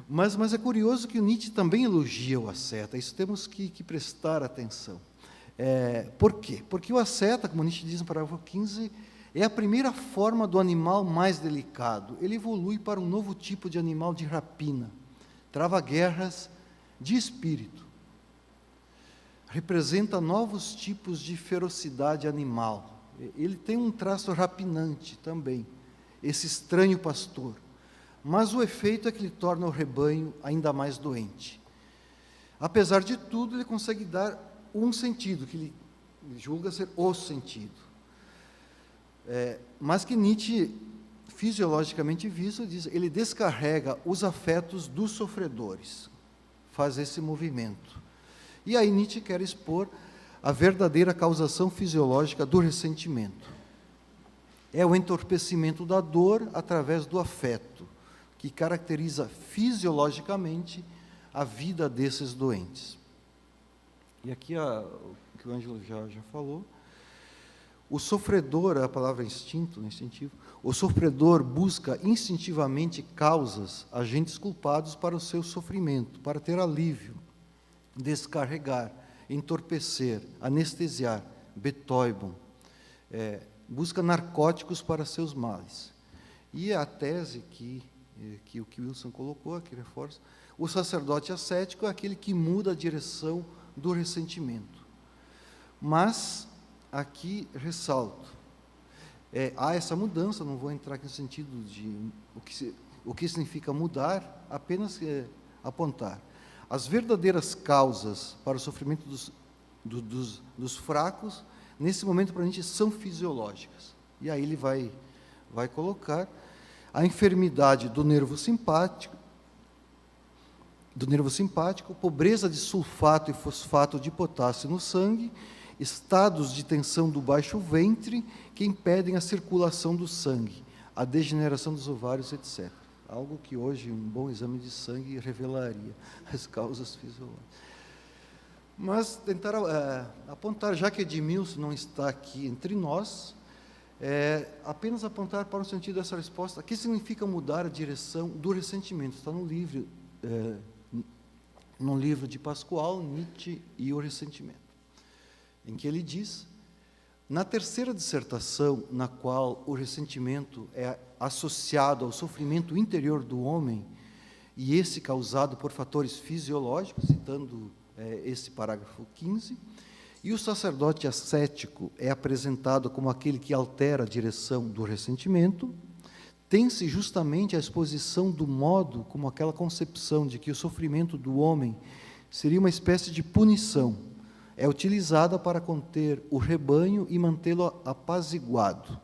Mas é curioso que o Nietzsche também elogia o asceta, isso temos que prestar atenção. Por quê? Porque o asceta, como Nietzsche diz no parágrafo 15, é a primeira forma do animal mais delicado. Ele evolui para um novo tipo de animal de rapina, trava guerras de espírito, representa novos tipos de ferocidade animal. Ele tem um traço rapinante também, esse estranho pastor. Mas o efeito é que ele torna o rebanho ainda mais doente. Apesar de tudo, ele consegue dar um sentido, que ele julga ser o sentido. Mas que Nietzsche, fisiologicamente visto, diz, ele descarrega os afetos dos sofredores, faz esse movimento. E aí Nietzsche quer expor a verdadeira causação fisiológica do ressentimento. É o entorpecimento da dor através do afeto, que caracteriza fisiologicamente a vida desses doentes. E aqui o que o Ângelo já falou, o sofredor, a palavra instinto, instintivo, o sofredor busca instintivamente causas, agentes culpados para o seu sofrimento, para ter alívio, descarregar, entorpecer, anestesiar, betäubung, busca narcóticos para seus males. E a tese que o Wilson colocou, aqui reforça, o sacerdote ascético é aquele que muda a direção do ressentimento. Mas, aqui ressalto, há essa mudança, não vou entrar aqui no sentido de o que significa mudar, apenas apontar. As verdadeiras causas para o sofrimento dos fracos, nesse momento, para a gente, são fisiológicas. E aí ele vai colocar a enfermidade do nervo simpático, pobreza de sulfato e fosfato de potássio no sangue, estados de tensão do baixo ventre que impedem a circulação do sangue, a degeneração dos ovários, etc. Algo que hoje um bom exame de sangue revelaria as causas fisiológicas. Mas tentar apontar, já que Edmilson não está aqui entre nós, apenas apontar para o sentido dessa resposta. O que significa mudar a direção do ressentimento? Está no livro de Pascoal, Nietzsche e o Ressentimento, em que ele diz, na terceira dissertação, na qual o ressentimento é associado ao sofrimento interior do homem, e esse causado por fatores fisiológicos, citando esse parágrafo 15, e o sacerdote ascético é apresentado como aquele que altera a direção do ressentimento, tem-se justamente a exposição do modo como aquela concepção de que o sofrimento do homem seria uma espécie de punição, é utilizada para conter o rebanho e mantê-lo apaziguado.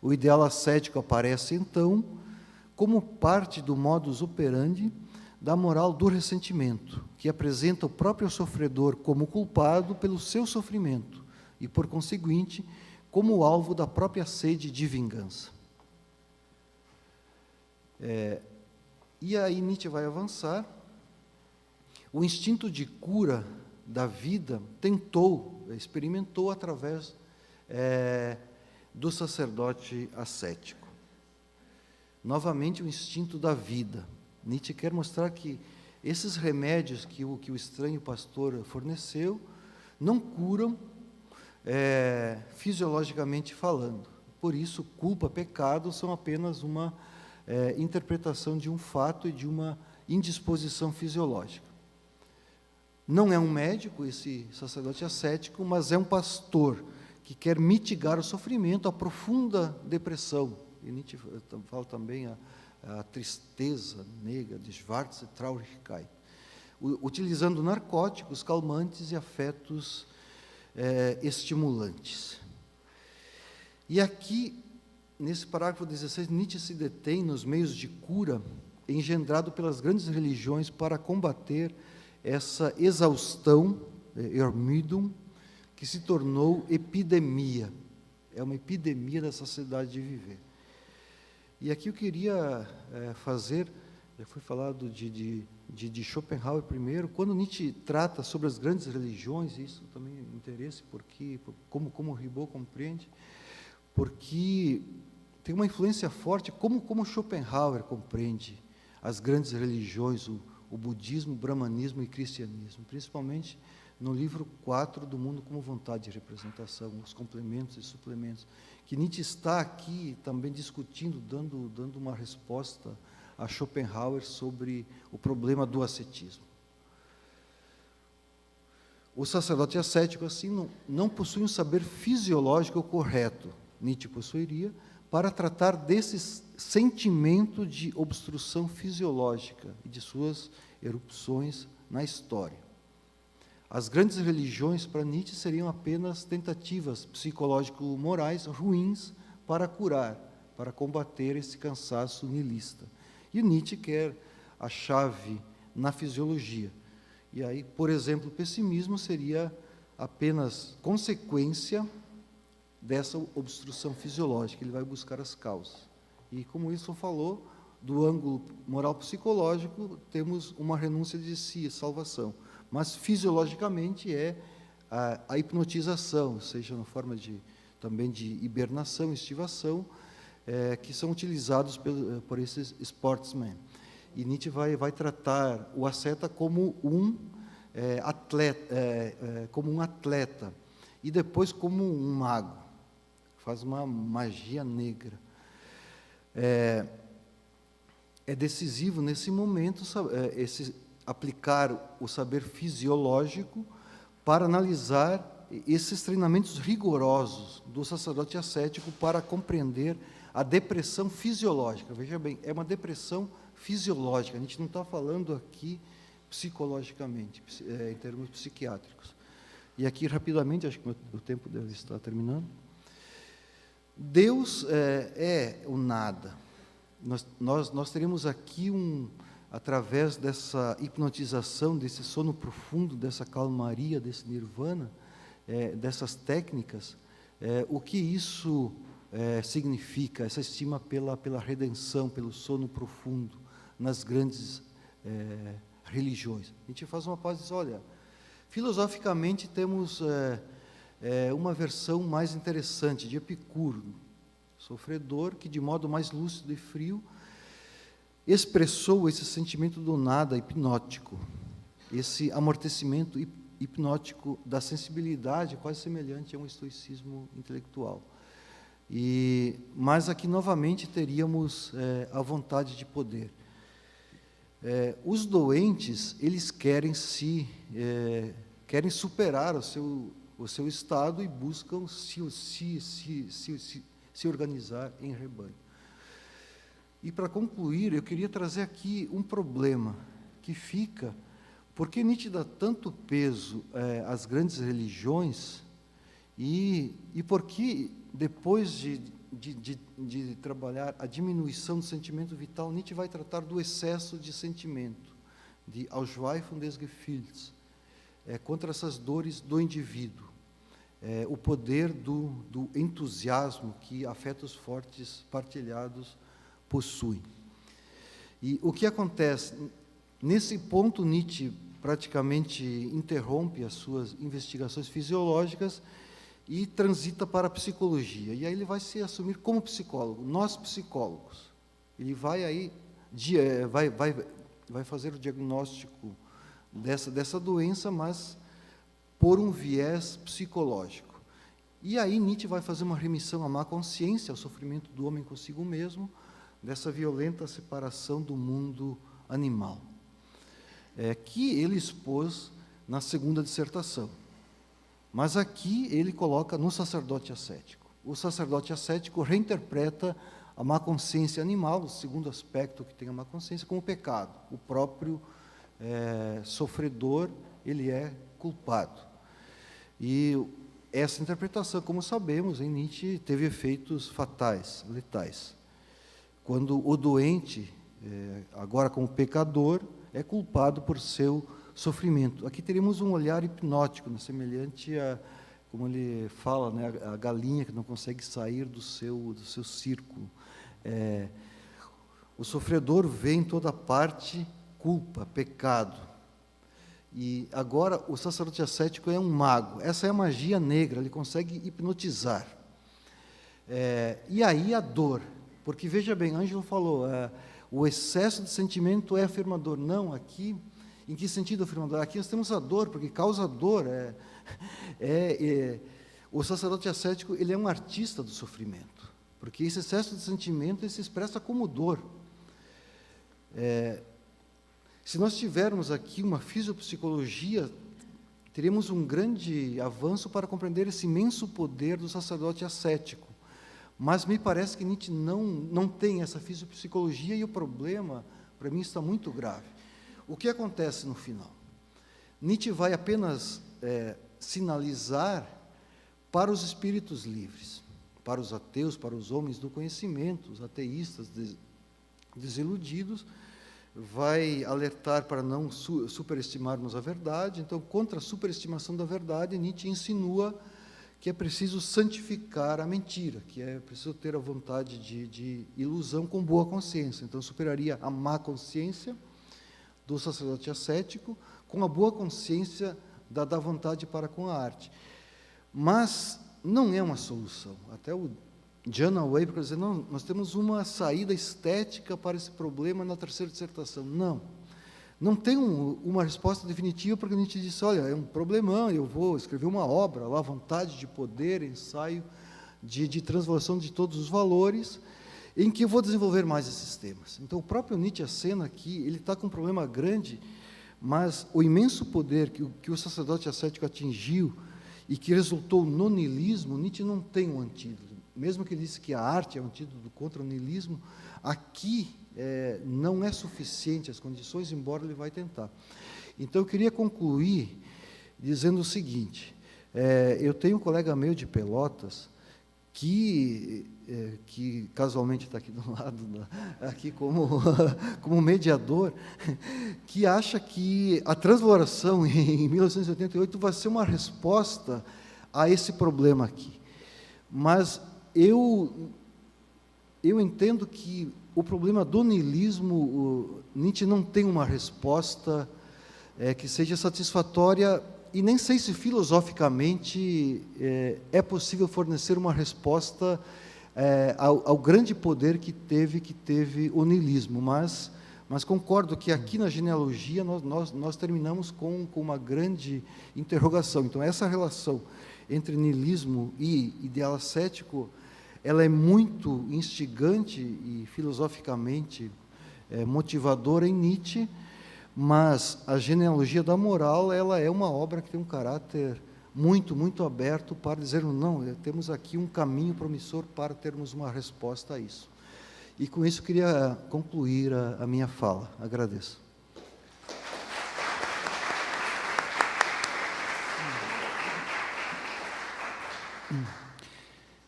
O ideal ascético aparece, então, como parte do modus operandi da moral do ressentimento, que apresenta o próprio sofredor como culpado pelo seu sofrimento e, por conseguinte, como alvo da própria sede de vingança. E aí Nietzsche vai avançar. O instinto de cura da vida experimentou através do sacerdote ascético. Novamente, o instinto da vida. Nietzsche quer mostrar que esses remédios que o estranho pastor forneceu não curam fisiologicamente falando. Por isso, culpa, pecado são apenas uma interpretação de um fato e de uma indisposição fisiológica. Não é um médico, esse sacerdote ascético, mas é um pastor que quer mitigar o sofrimento, a profunda depressão. E Nietzsche fala também a tristeza negra de Schwarze Traurigkeit, utilizando narcóticos, calmantes e afetos estimulantes. E aqui, nesse parágrafo 16, Nietzsche se detém nos meios de cura engendrado pelas grandes religiões para combater essa exaustão, Ermüdung, que se tornou epidemia. É uma epidemia da sociedade de viver. E aqui eu queria fazer, já foi falado de Schopenhauer primeiro, quando Nietzsche trata sobre as grandes religiões, isso também é interesse, porque, como Ribot compreende, porque tem uma influência forte, como Schopenhauer compreende as grandes religiões, o budismo, o brahmanismo e o cristianismo, principalmente no livro 4 do Mundo como Vontade de Representação, os complementos e suplementos, que Nietzsche está aqui também discutindo, dando uma resposta a Schopenhauer sobre o problema do ascetismo. O sacerdote ascético, assim, não possui um saber fisiológico correto, Nietzsche possuiria, para tratar desse sentimento de obstrução fisiológica e de suas erupções na história. As grandes religiões, para Nietzsche, seriam apenas tentativas psicológico-morais ruins para curar, para combater esse cansaço nihilista. E Nietzsche quer a chave na fisiologia. E aí, por exemplo, o pessimismo seria apenas consequência dessa obstrução fisiológica, ele vai buscar as causas. E, como Wilson falou, do ângulo moral-psicológico, temos uma renúncia de si, salvação. Mas, fisiologicamente, é a hipnotização, seja na forma também de hibernação, estivação, que são utilizados por esses sportsmen. E Nietzsche vai tratar o asceta como um atleta, e depois como um mago, faz uma magia negra. É decisivo, nesse momento, aplicar o saber fisiológico para analisar esses treinamentos rigorosos do sacerdote ascético para compreender a depressão fisiológica. Veja bem, é uma depressão fisiológica, a gente não está falando aqui psicologicamente, em termos psiquiátricos. E aqui, rapidamente, acho que o tempo deve estar terminando. Deus é o nada. Nós teremos aqui, através dessa hipnotização, desse sono profundo, dessa calmaria, desse nirvana, dessas técnicas, o que isso significa, essa estima pela redenção, pelo sono profundo, nas grandes religiões. A gente faz uma pausa e diz, olha, filosoficamente temos uma versão mais interessante de Epicuro, sofredor, que de modo mais lúcido e frio expressou esse sentimento do nada hipnótico, esse amortecimento hipnótico da sensibilidade, quase semelhante a um estoicismo intelectual. Mas aqui, novamente, teríamos a vontade de poder. Os doentes, eles querem superar o seu estado e buscam se organizar em rebanho. E, para concluir, eu queria trazer aqui um problema que fica, porque Nietzsche dá tanto peso às grandes religiões e porque, depois de trabalhar a diminuição do sentimento vital, Nietzsche vai tratar do excesso de sentimento, de Ausschweifung des Gefühls, contra essas dores do indivíduo, o poder do entusiasmo que afetos fortes partilhados possuem. E o que acontece? Nesse ponto, Nietzsche praticamente interrompe as suas investigações fisiológicas e transita para a psicologia. E aí ele vai se assumir como psicólogo, nós psicólogos. Ele vai fazer o diagnóstico dessa doença, mas por um viés psicológico. E aí Nietzsche vai fazer uma remissão à má consciência, ao sofrimento do homem consigo mesmo, dessa violenta separação do mundo animal, que ele expôs na segunda dissertação. Mas aqui ele coloca no sacerdote ascético. O sacerdote ascético reinterpreta a má consciência animal, o segundo aspecto que tem a má consciência, como pecado. O próprio sofredor, ele é culpado. E essa interpretação, como sabemos, em Nietzsche, teve efeitos fatais, letais. Quando o doente, agora como pecador, é culpado por seu sofrimento. Aqui teremos um olhar hipnótico, né, semelhante a, como ele fala, né, a galinha que não consegue sair do seu círculo. O sofredor vê em toda parte culpa, pecado. E agora o sacerdote ascético é um mago. Essa é a magia negra, ele consegue hipnotizar. E aí a dor, porque veja bem, Ângelo falou, o excesso de sentimento é afirmador. Não, aqui, em que sentido afirmador? Aqui nós temos a dor, porque causa dor. O sacerdote ascético, ele é um artista do sofrimento, porque esse excesso de sentimento ele se expressa como dor. Se nós tivermos aqui uma fisiopsicologia, teremos um grande avanço para compreender esse imenso poder do sacerdote ascético. Mas me parece que Nietzsche não tem essa fisiopsicologia, e o problema, para mim, está muito grave. O que acontece no final? Nietzsche vai apenas sinalizar para os espíritos livres, para os ateus, para os homens do conhecimento, os ateístas desiludidos, vai alertar para não superestimarmos a verdade. Então, contra a superestimação da verdade, Nietzsche insinua que é preciso santificar a mentira, que é preciso ter a vontade de ilusão com boa consciência. Então, superaria a má consciência do sacerdote ascético com a boa consciência da vontade para com a arte. Mas não é uma solução. Até o John Weber quer dizer, não, nós temos uma saída estética para esse problema na terceira dissertação. Não tem uma resposta definitiva, porque a gente disse, olha, é um problemão, eu vou escrever uma obra, lá, vontade de poder, ensaio de transformação de todos os valores, em que eu vou desenvolver mais esses temas. Então, o próprio Nietzsche acena aqui, ele está com um problema grande, mas o imenso poder que o sacerdote ascético atingiu e que resultou no niilismo, Nietzsche não tem um antídoto. Mesmo que ele disse que a arte é um antídoto contra o niilismo, aqui não é suficiente as condições, embora ele vai tentar. Então, eu queria concluir dizendo o seguinte, eu tenho um colega meu de Pelotas, que casualmente está aqui do lado, aqui como mediador, que acha que a Transvaloração, em 1988, vai ser uma resposta a esse problema aqui. Mas eu entendo que o problema do niilismo, Nietzsche não tem uma resposta que seja satisfatória, e nem sei se filosoficamente é possível fornecer uma resposta ao grande poder que teve o niilismo, mas concordo que aqui na genealogia nós terminamos com uma grande interrogação. Então, essa relação entre niilismo e ideal ascético, ela é muito instigante e filosoficamente motivadora em Nietzsche, mas a genealogia da moral, ela é uma obra que tem um caráter muito, muito aberto para dizer, não, temos aqui um caminho promissor para termos uma resposta a isso. E com isso queria concluir a minha fala. Agradeço.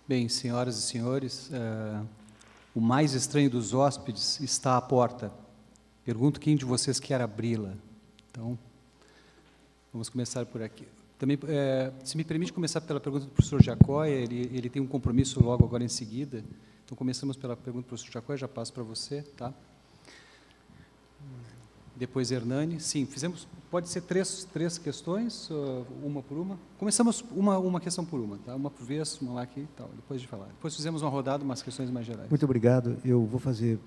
Bem, senhoras e senhores, o mais estranho dos hóspedes está à porta. Pergunto quem de vocês quer abri-la. Então, vamos começar por aqui. Também, se me permite começar pela pergunta do professor Jacóia, ele tem um compromisso logo agora em seguida. Então, começamos pela pergunta do professor Jacóia, já passo para você, tá? Depois, Hernani. Sim, pode ser três questões, uma por uma. Começamos uma questão por uma, tá? Uma por vez, uma lá aqui, tal, depois de falar. Depois fizemos uma rodada, umas questões mais gerais. Muito obrigado. Eu vou fazer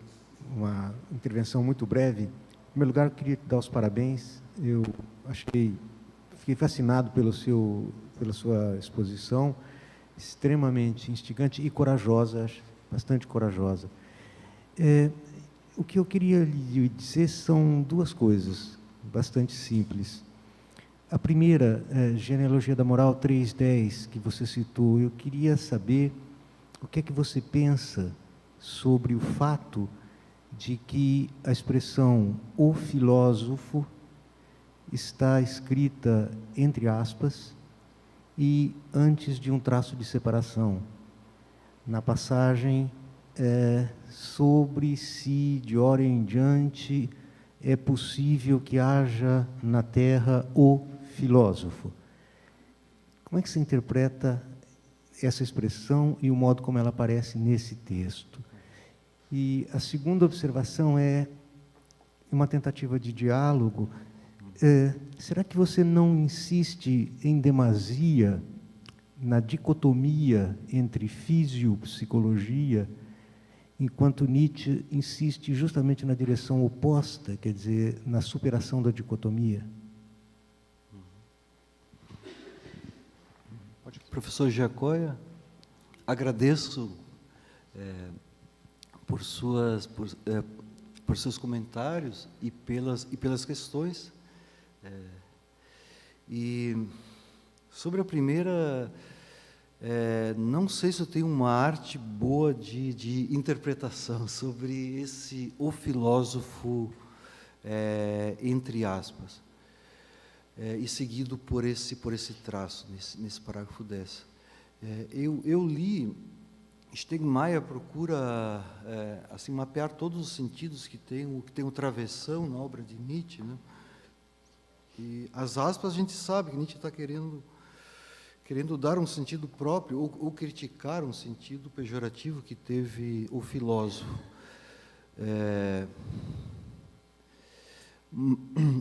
uma intervenção muito breve. Em primeiro lugar, eu queria te dar os parabéns. Eu fiquei fascinado pela sua exposição, extremamente instigante e corajosa, acho, bastante corajosa. O que eu queria lhe dizer são duas coisas, bastante simples. A primeira, Genealogia da Moral 3.10, que você citou, eu queria saber o que é que você pensa sobre o fato de que a expressão "o filósofo" está escrita entre aspas e antes de um traço de separação, na passagem sobre se, de hora em diante, é possível que haja na Terra o filósofo. Como é que se interpreta essa expressão e o modo como ela aparece nesse texto? E a segunda observação é uma tentativa de diálogo. Será que você não insiste em demasia na dicotomia entre fisiopsicologia, enquanto Nietzsche insiste justamente na direção oposta, quer dizer, na superação da dicotomia? Professor Giacoia, agradeço por seus comentários e pelas questões. E sobre a primeira, não sei se eu tenho uma arte boa de interpretação sobre o filósofo, entre aspas, e seguido por esse traço, nesse parágrafo 10. Eu li, Stegmaier procura assim, mapear todos os sentidos que tem o travessão na obra de Nietzsche, né? E as aspas, a gente sabe que Nietzsche está querendo dar um sentido próprio ou criticar um sentido pejorativo que teve o filósofo.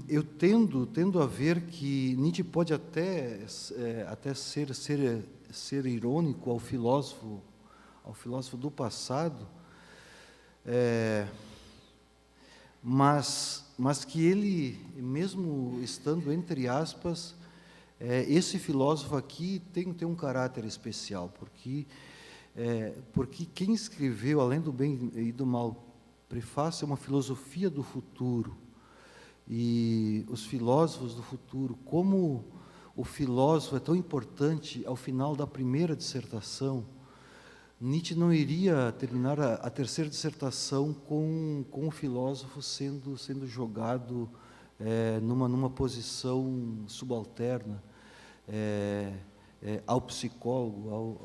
Eu tendo a ver que Nietzsche pode até ser irônico ao filósofo do passado, mas que ele, mesmo estando entre aspas, esse filósofo aqui tem um caráter especial, porque quem escreveu, além do bem e do mal, prefácio, é uma filosofia do futuro. E os filósofos do futuro, como o filósofo é tão importante ao final da primeira dissertação, Nietzsche não iria terminar a terceira dissertação com o filósofo sendo jogado numa posição subalterna ao psicólogo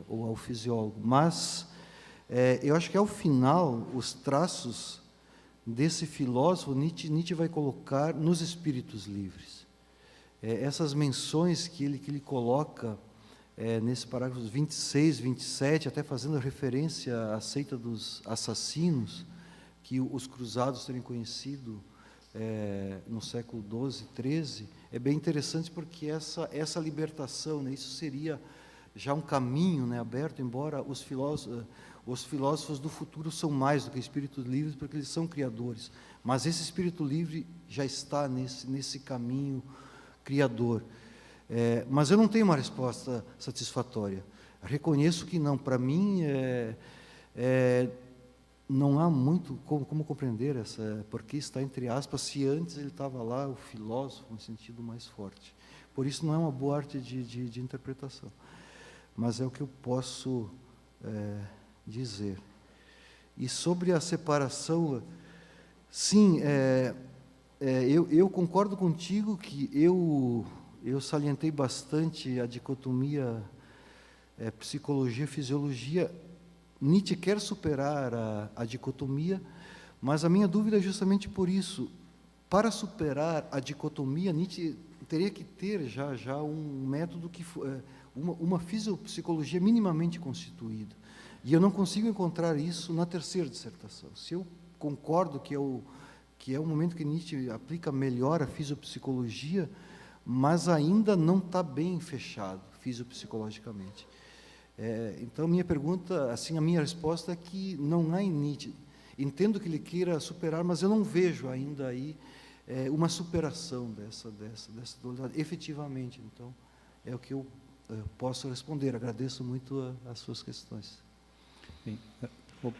ou ao fisiólogo. Mas eu acho que ao final os traços desse filósofo Nietzsche vai colocar nos espíritos livres. Essas menções que ele coloca nesse parágrafo 26, 27, até fazendo referência à seita dos assassinos, que os cruzados terem conhecido no século XII, XIII, é bem interessante porque essa libertação, né, isso seria já um caminho, né, aberto, embora os filósofos do futuro são mais do que espíritos livres, porque eles são criadores, mas esse espírito livre já está nesse caminho criador. Mas eu não tenho uma resposta satisfatória. Reconheço que não. Para mim, não há muito como compreender porque está entre aspas, se antes ele estava lá, o filósofo, no sentido mais forte. Por isso, não é uma boa arte de interpretação. Mas é o que eu posso dizer. E sobre a separação, sim, eu concordo contigo que eu salientei bastante a dicotomia psicologia-fisiologia. Nietzsche quer superar a dicotomia, mas a minha dúvida é justamente por isso. Para superar a dicotomia, Nietzsche teria que ter já um método uma fisiopsicologia minimamente constituída. E eu não consigo encontrar isso na terceira dissertação. Se eu concordo que é o momento que Nietzsche aplica melhor a fisiopsicologia, mas ainda não está bem fechado fisiopsicologicamente. Então, minha pergunta, assim, a minha resposta é que não há em Nietzsche. Entendo que ele queira superar, mas eu não vejo ainda aí uma superação dessa dualidade, efetivamente. Então, é o que eu posso responder. Agradeço muito as suas questões. Bem,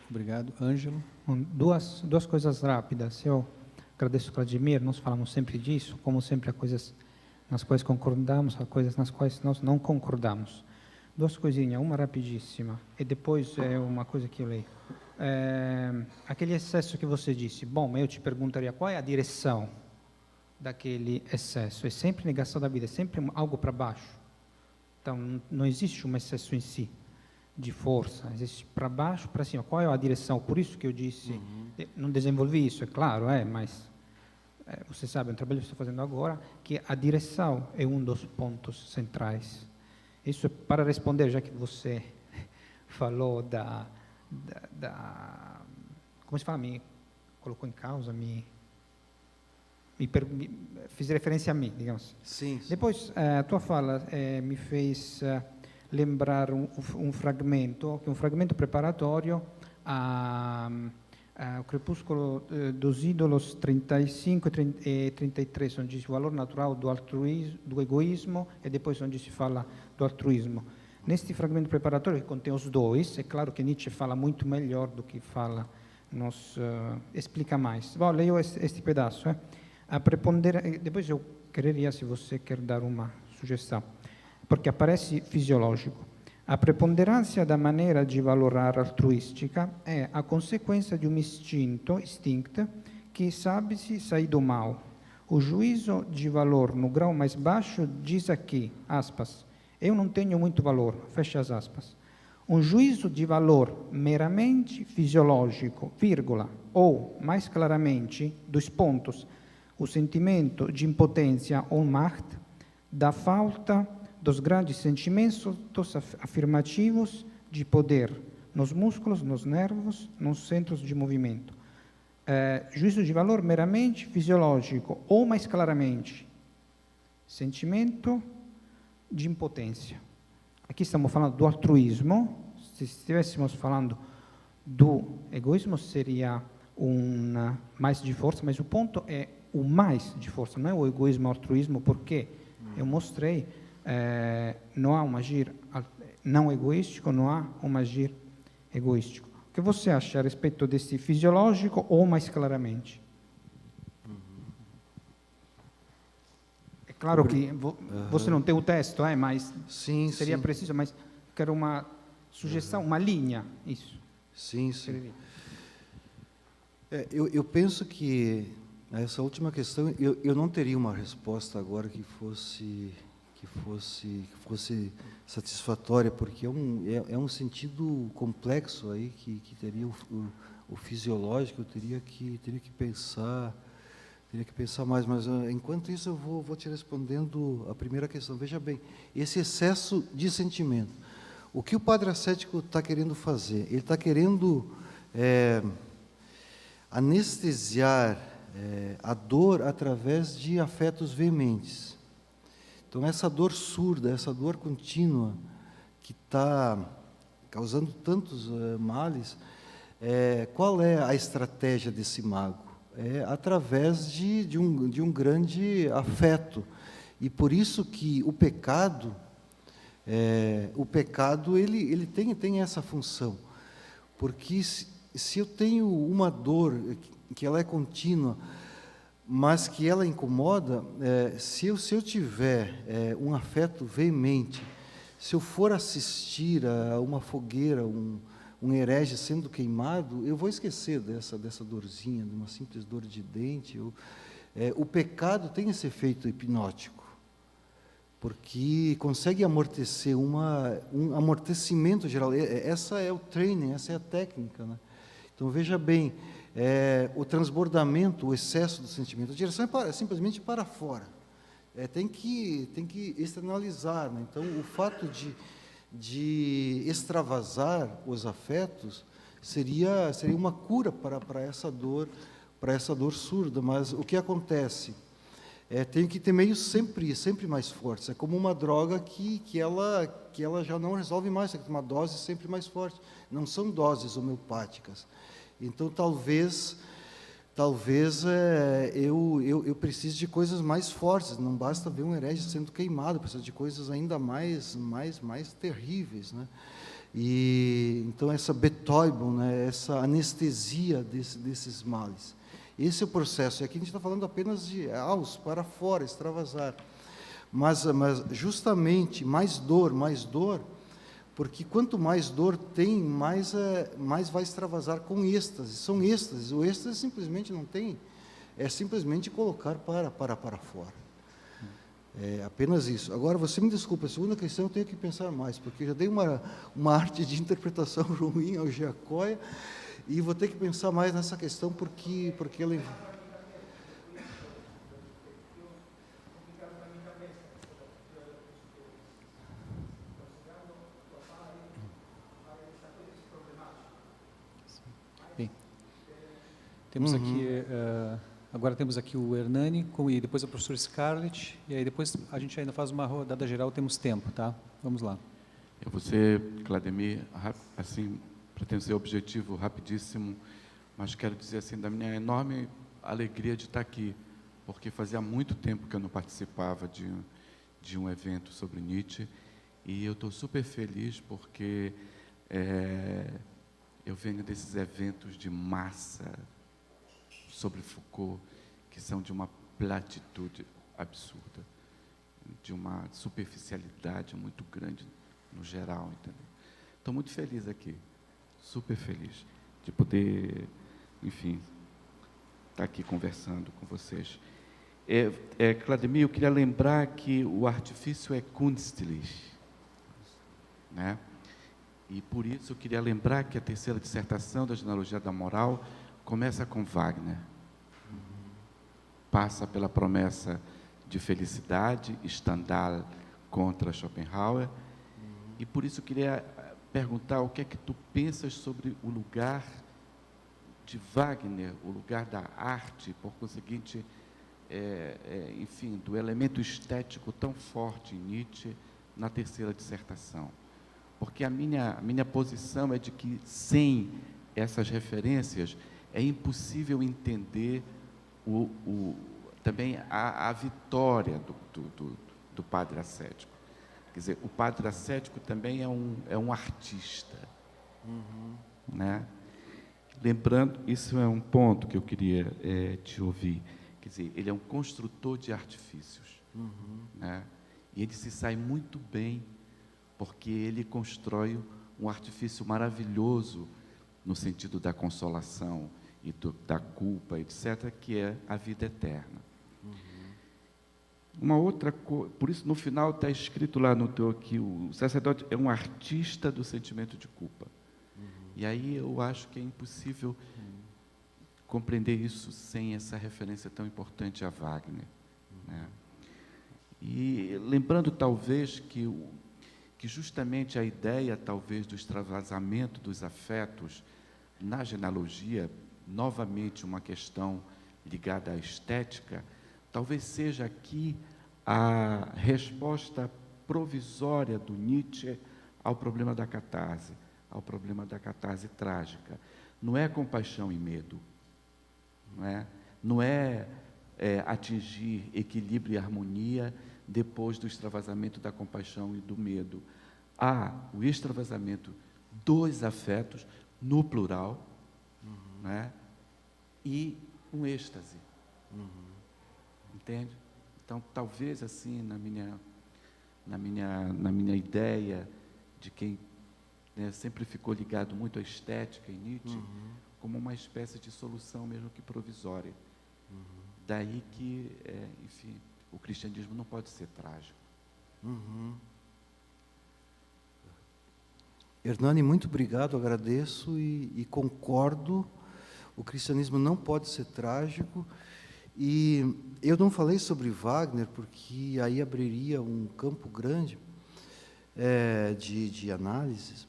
obrigado. Ângelo? Duas coisas rápidas. Eu agradeço, Vladimir, nós falamos sempre disso, como sempre, há coisas nas quais concordamos, há coisas nas quais nós não concordamos. Duas coisinhas, uma rapidíssima, e depois uma coisa que eu leio. Aquele excesso que você disse, bom, eu te perguntaria qual é a direção daquele excesso? É sempre negação da vida, é sempre algo para baixo. Então, não existe um excesso em si. de força, existe para baixo, para cima. Qual é a direção? Por isso que eu disse, não desenvolvi isso, é claro, mas você sabe, é um trabalho que estou fazendo agora, que a direção é um dos pontos centrais. Isso é para responder, já que você falou como se fala, me colocou em causa, fiz referência a mim, digamos. Sim. Depois, a tua fala me fez lembrar um fragmento, que é um fragmento preparatório ao Crepúsculo dos Ídolos 35 e 33, onde diz o valor natural do altruísmo, do egoísmo, e depois onde se fala do altruísmo. Neste fragmento preparatório, que contém os dois, é claro que Nietzsche fala muito melhor do que fala, nos explica mais. Bom, leio este pedaço. Depois eu quereria, se você quer dar uma sugestão, porque aparece fisiológico. A preponderância da maneira de valorar altruística é a consequência de um instinto que sabe-se sair do mal. O juízo de valor no grau mais baixo diz aqui, aspas, eu não tenho muito valor, fecha as aspas. Um juízo de valor meramente fisiológico, vírgula, ou, mais claramente, dois pontos, o sentimento de impotência ou macht, da falta dos grandes sentimentos afirmativos de poder nos músculos, nos nervos, nos centros de movimento. Juízo de valor meramente fisiológico, ou mais claramente, sentimento de impotência. Aqui estamos falando do altruísmo. Se estivéssemos falando do egoísmo, seria mais de força, mas o ponto é o mais de força, não é o egoísmo, o altruísmo, porque eu mostrei, não há um agir não egoístico, não há um agir egoístico. O que você acha a respeito desse fisiológico ou mais claramente? É claro que você não tem o texto, mas sim, seria sim. preciso, mas quero uma sugestão, uma linha, isso. Sim, sim. Eu penso que essa última questão, eu não teria uma resposta agora que fosse satisfatória, porque é um sentido complexo aí que teria o fisiológico, eu teria que pensar mais, mas enquanto isso eu vou te respondendo a primeira questão. Veja bem, esse excesso de sentimento, o que o padre ascético está querendo fazer? Ele está querendo anestesiar a dor através de afetos veementes. Então, essa dor surda, essa dor contínua, que está causando tantos males, qual é a estratégia desse mago? É através de um grande afeto. E por isso que o pecado ele tem essa função. Porque se eu tenho uma dor que ela é contínua, mas que ela incomoda, se eu tiver um afeto veemente, se eu for assistir a uma fogueira, um herege sendo queimado, eu vou esquecer dessa dorzinha, de uma simples dor de dente. O pecado tem esse efeito hipnótico, porque consegue amortecer um amortecimento geral. Essa é o training, essa é a técnica, né? Então, veja bem, o transbordamento, o excesso do sentimento, a direção é simplesmente para fora. Tem que externalizar, né? Então, o fato de extravasar os afetos seria uma cura para essa dor surda. Mas o que acontece? Tem que ter meios sempre mais fortes. É como uma droga que ela já não resolve mais, tem que ter uma dose sempre mais forte. Não são doses homeopáticas. Então, talvez eu precise de coisas mais fortes. Não basta ver um herege sendo queimado, precisa de coisas ainda mais terríveis, né? E então essa betäubung, né, essa anestesia desses males. Esse é o processo. E aqui a gente está falando apenas de para fora, extravasar. Mas justamente mais dor, porque quanto mais dor tem, mais vai extravasar com êxtase. São êxtases. O êxtase simplesmente não tem, é simplesmente colocar para fora. É apenas isso. Agora, você me desculpa, a segunda questão eu tenho que pensar mais, porque eu já dei uma arte de interpretação ruim ao Giacoia, e vou ter que pensar mais nessa questão, porque ele... Bem, temos aqui, agora temos aqui o Hernani, e depois a professora Scarlett, e aí depois a gente ainda faz uma rodada geral, temos tempo, tá? Vamos lá. Eu vou ser, Clademir, assim, pretendo ser objetivo, rapidíssimo, mas quero dizer assim, da minha enorme alegria de estar aqui, porque fazia muito tempo que eu não participava de um evento sobre Nietzsche, e eu estou super feliz porque eu venho desses eventos de massa sobre Foucault, que são de uma platitude absurda, de uma superficialidade muito grande no geral, entendeu? Estou muito feliz aqui, super feliz de poder, enfim, estar aqui conversando com vocês. Clademir, eu queria lembrar que o artifício é Kunstlich, né? E por isso eu queria lembrar que a terceira dissertação da genealogia da moral começa com Wagner. Passa pela promessa de felicidade, Stendhal contra Schopenhauer, e por isso eu queria perguntar o que é que tu pensas sobre o lugar de Wagner, o lugar da arte, por conseguinte, enfim, do elemento estético tão forte em Nietzsche na terceira dissertação. Porque a minha posição é de que, sem essas referências, é impossível entender também a vitória do padre ascético. Quer dizer, o padre ascético também é um artista. Né? Lembrando, isso é um ponto que eu queria te ouvir. Quer dizer, ele é um construtor de artifícios. Né? E ele se sai muito bem, porque ele constrói um artifício maravilhoso no sentido da consolação e da culpa, etc., que é a vida eterna. Uma outra coisa, por isso no final está escrito lá no teu que o sacerdote é um artista do sentimento de culpa. E aí eu acho que é impossível compreender isso sem essa referência tão importante a Wagner. Né? E lembrando talvez que justamente a ideia talvez do extravasamento dos afetos na genealogia, novamente uma questão ligada à estética, talvez seja aqui a resposta provisória do Nietzsche ao problema da catarse, ao problema da catarse trágica. Não é compaixão e medo, não é atingir equilíbrio e harmonia depois do extravasamento da compaixão e do medo. Há o extravasamento dos afetos, no plural, e um êxtase. Entende? Então, talvez assim, na minha ideia de quem sempre ficou ligado muito à estética em Nietzsche, como uma espécie de solução mesmo que provisória. Daí que, enfim, o cristianismo não pode ser trágico. Hernani, muito obrigado, agradeço e concordo. O cristianismo não pode ser trágico. E eu não falei sobre Wagner, porque aí abriria um campo grande de análises,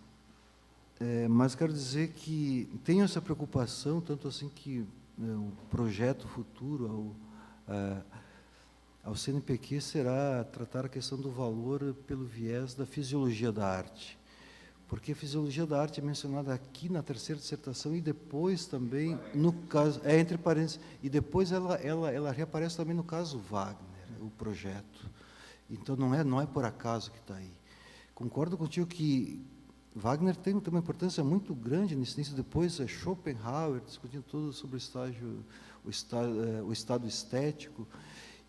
mas quero dizer que tenho essa preocupação, tanto assim que o projeto futuro ao CNPq será tratar a questão do valor pelo viés da fisiologia da arte. Porque a fisiologia da arte é mencionada aqui na terceira dissertação e depois também, no caso, entre parênteses, e depois ela reaparece também no caso Wagner, o projeto. Então, não é por acaso que está aí. Concordo contigo que Wagner tem uma importância muito grande nesse início, depois Schopenhauer, discutindo tudo sobre o estado estético,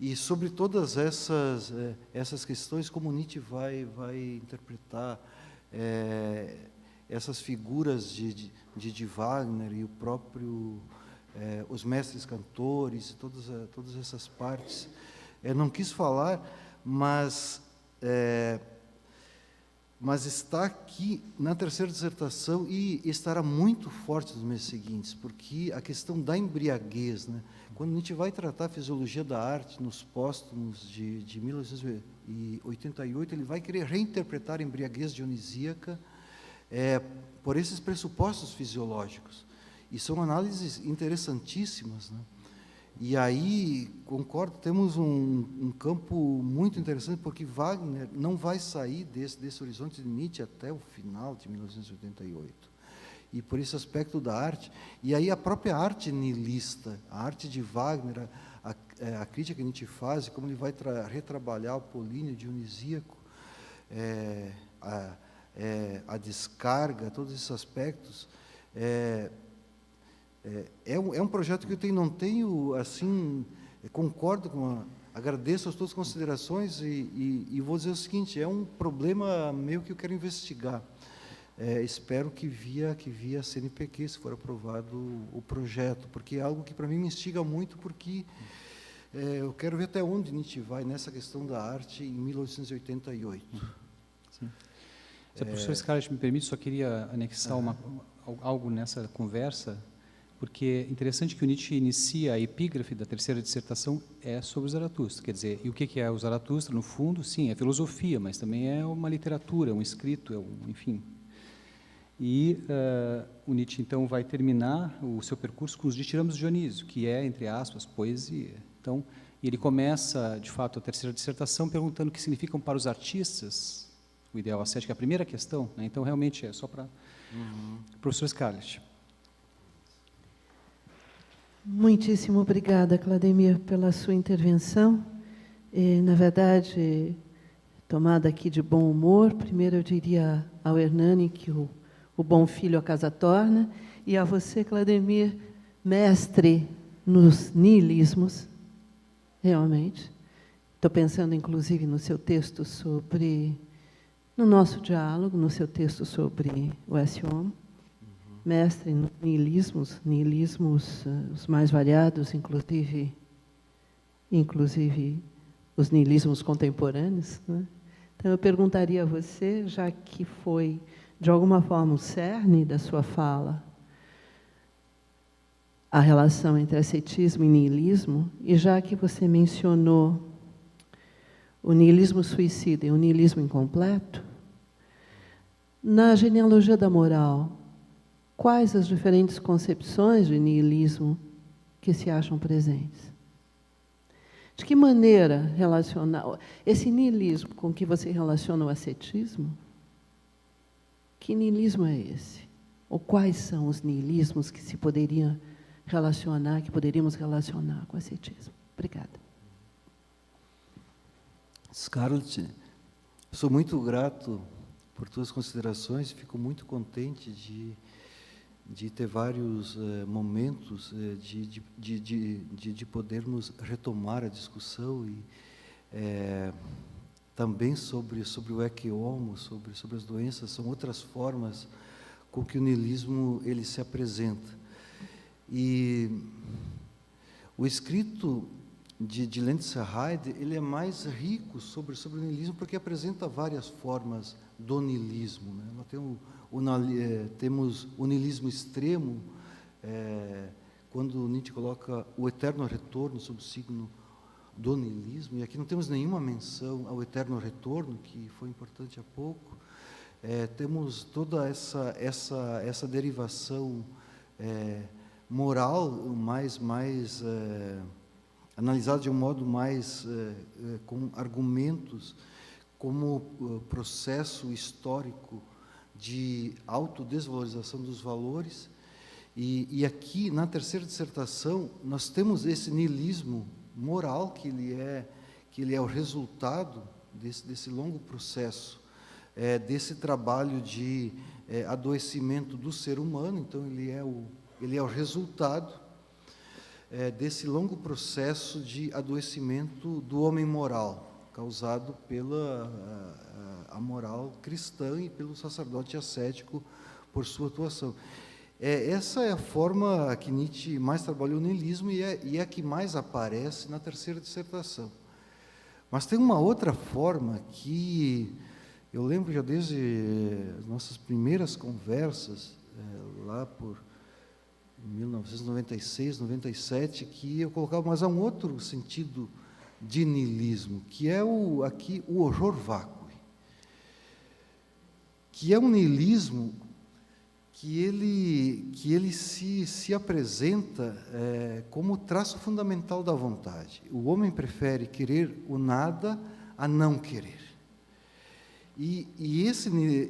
e sobre todas essas questões, como Nietzsche vai interpretar essas figuras de Wagner e o próprio os mestres cantores, todas essas partes. Não quis falar, mas está aqui na terceira dissertação e estará muito forte nos meses seguintes, porque a questão da embriaguez, né? Quando a gente vai tratar a fisiologia da arte nos póstumos de 1988, ele vai querer reinterpretar a embriaguez dionisíaca por esses pressupostos fisiológicos. E são análises interessantíssimas, né? E aí, concordo, temos um campo muito interessante, porque Wagner não vai sair desse horizonte de Nietzsche até o final de 1988. E por esse aspecto da arte, e aí a própria arte nihilista, a arte de Wagner, a crítica que a gente faz, como ele vai retrabalhar o políneo dionisíaco, a descarga, todos esses aspectos, é um projeto que eu não tenho, assim, concordo agradeço as tuas considerações e vou dizer o seguinte, é um problema meu que eu quero investigar. Espero que via CNPq, se for aprovado o projeto, porque é algo que para mim me instiga muito, porque eu quero ver até onde Nietzsche vai nessa questão da arte em 1888. Sim. Se a professora Scarlett me permite, só queria anexar algo nessa conversa, porque é interessante que o Nietzsche inicia a epígrafe da terceira dissertação sobre o Zaratustra. Quer dizer, e o que é o Zaratustra? No fundo, sim, é filosofia, mas também é uma literatura, um escrito, enfim. E o Nietzsche, então, vai terminar o seu percurso com os ditirambos de Dionísio, que é, entre aspas, poesia. Então, ele começa, de fato, a terceira dissertação perguntando o que significam para os artistas o ideal ascético, é a primeira questão, né? Então, realmente, é só para... Professor Scarlett. Muitíssimo obrigada, Clademir, pela sua intervenção. Na verdade, tomada aqui de bom humor, primeiro eu diria ao Hernani que o bom filho a casa torna, e a você, Clademir, mestre nos nihilismos, realmente. Estou pensando, inclusive, no seu texto no nosso diálogo, no seu texto sobre o S.O.M., mestre em nihilismos os mais variados, inclusive os nihilismos contemporâneos, né? Então, eu perguntaria a você, já que foi, de alguma forma, o cerne da sua fala, a relação entre ascetismo e nihilismo, e já que você mencionou o nihilismo suicida e o nihilismo incompleto, na genealogia da moral, quais as diferentes concepções de nihilismo que se acham presentes? De que maneira relacionar esse nihilismo com que você relaciona o ascetismo? Que nihilismo é esse? Ou quais são os nihilismos que se poderiam relacionar, que poderíamos relacionar com o ascetismo? Obrigada. Scarlett, sou muito grato por tuas considerações, fico muito contente de ter vários momentos de podermos retomar a discussão e também sobre o ecce homo, sobre as doenças, são outras formas com que o nihilismo ele se apresenta. E o escrito de Lentzer Heide, ele é mais rico sobre o nihilismo porque apresenta várias formas do nihilismo, né? Nós temos o nihilismo extremo, quando Nietzsche coloca o eterno retorno sob o signo do nihilismo, e aqui não temos nenhuma menção ao eterno retorno, que foi importante há pouco. Temos toda essa derivação moral mais analisada de um modo mais com argumentos, como processo histórico de autodesvalorização dos valores. E aqui, na terceira dissertação, nós temos esse nihilismo moral, que ele é o resultado desse longo processo, desse trabalho de adoecimento do ser humano. Então, ele é o resultado desse longo processo de adoecimento do homem moral, causado pela a moral cristã e pelo sacerdote ascético por sua atuação. Essa é a forma que Nietzsche mais trabalhou no nihilismo e é a que mais aparece na terceira dissertação. Mas tem uma outra forma que eu lembro já desde as nossas primeiras conversas, lá por 1996, 97, que eu colocava, mas há um outro sentido de niilismo, que é aqui o horror vácuo, que é um niilismo que ele se apresenta como traço fundamental da vontade. O homem prefere querer o nada a não querer. E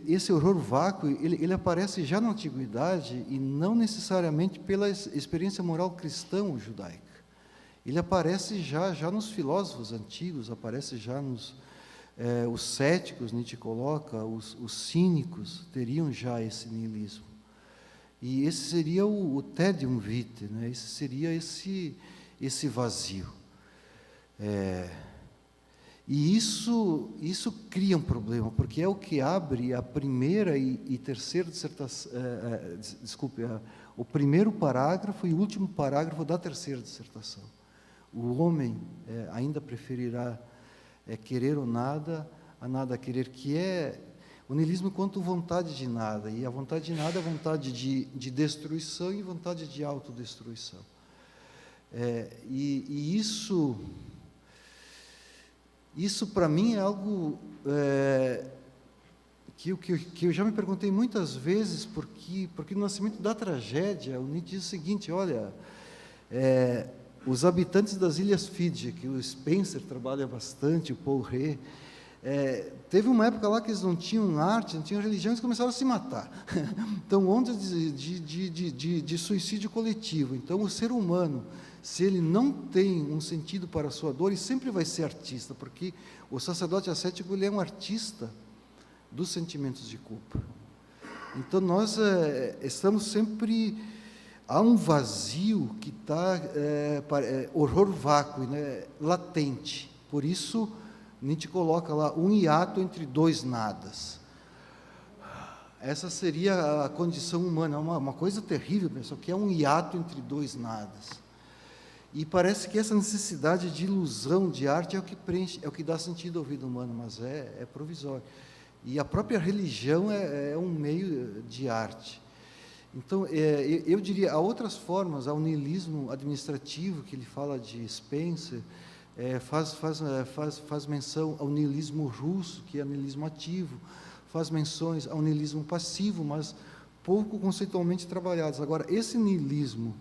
esse horror vácuo, ele aparece já na antiguidade e não necessariamente pela experiência moral cristã ou judaica. Ele aparece já nos filósofos antigos, aparece já os céticos, Nietzsche coloca, os cínicos teriam já esse niilismo. E esse seria o tédium vitae, né? Esse seria esse vazio. E isso cria um problema, porque é o que abre a primeira e terceira dissertação, o primeiro parágrafo e o último parágrafo da terceira dissertação. O homem ainda preferirá querer o nada a nada querer, que é o niilismo enquanto vontade de nada, e a vontade de nada é vontade de destruição e vontade de autodestruição. E isso para mim é algo que eu já me perguntei muitas vezes, porque no nascimento da tragédia, o Nietzsche diz o seguinte, olha, os habitantes das Ilhas Fiji, que o Spencer trabalha bastante, o Paul Ré, teve uma época lá que eles não tinham arte, não tinham religião, eles começaram a se matar. Então, ondas de suicídio coletivo. Então, o ser humano, se ele não tem um sentido para a sua dor, ele sempre vai ser artista, porque o sacerdote ascético ele é um artista dos sentimentos de culpa. Então, nós estamos sempre... Há um vazio que está, horror vácuo, né, latente. Por isso, Nietzsche coloca lá um hiato entre dois nadas. Essa seria a condição humana, uma coisa terrível, pessoal, que é um hiato entre dois nadas. E parece que essa necessidade de ilusão, de arte, é o que preenche, é o que dá sentido à vida humana, mas é provisório. E a própria religião é um meio de arte. Então, eu diria, há outras formas, há o niilismo administrativo, que ele fala de Spencer, faz menção ao niilismo russo, que é o niilismo ativo, faz menções ao niilismo passivo, mas pouco conceitualmente trabalhados. Agora, esse niilismo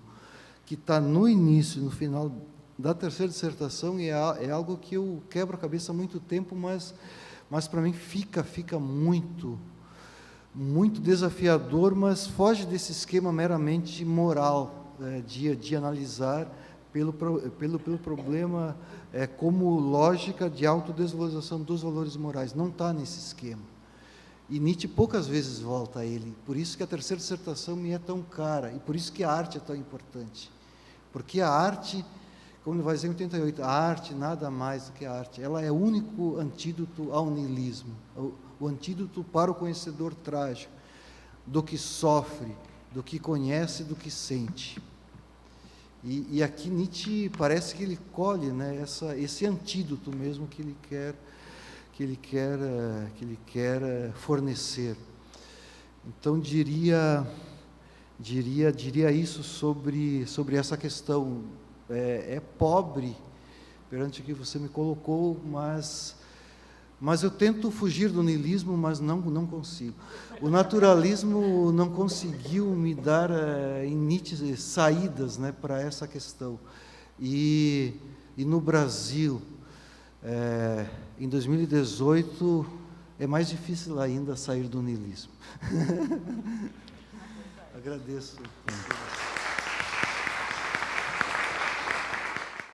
que está no início, no final da terceira dissertação, é algo que eu quebro a cabeça há muito tempo, mas para mim fica muito desafiador, mas foge desse esquema meramente moral, de analisar pelo problema como lógica de autodesvalorização dos valores morais. Não está nesse esquema. E Nietzsche poucas vezes volta a ele. Por isso que a terceira dissertação me é tão cara, e por isso que a arte é tão importante. Porque a arte, como ele vai dizer em 88, a arte, nada mais do que a arte, ela é o único antídoto ao niilismo, o antídoto para o conhecedor trágico, do que sofre, do que conhece, do que sente. E aqui Nietzsche parece que ele colhe, né, esse antídoto mesmo que ele quer fornecer. Então diria isso sobre essa questão. É pobre perante o que você me colocou, mas eu tento fugir do niilismo, mas não consigo. O naturalismo não conseguiu me dar em Nietzsche saídas, né, para essa questão. E no Brasil, em 2018, é mais difícil ainda sair do niilismo. Agradeço.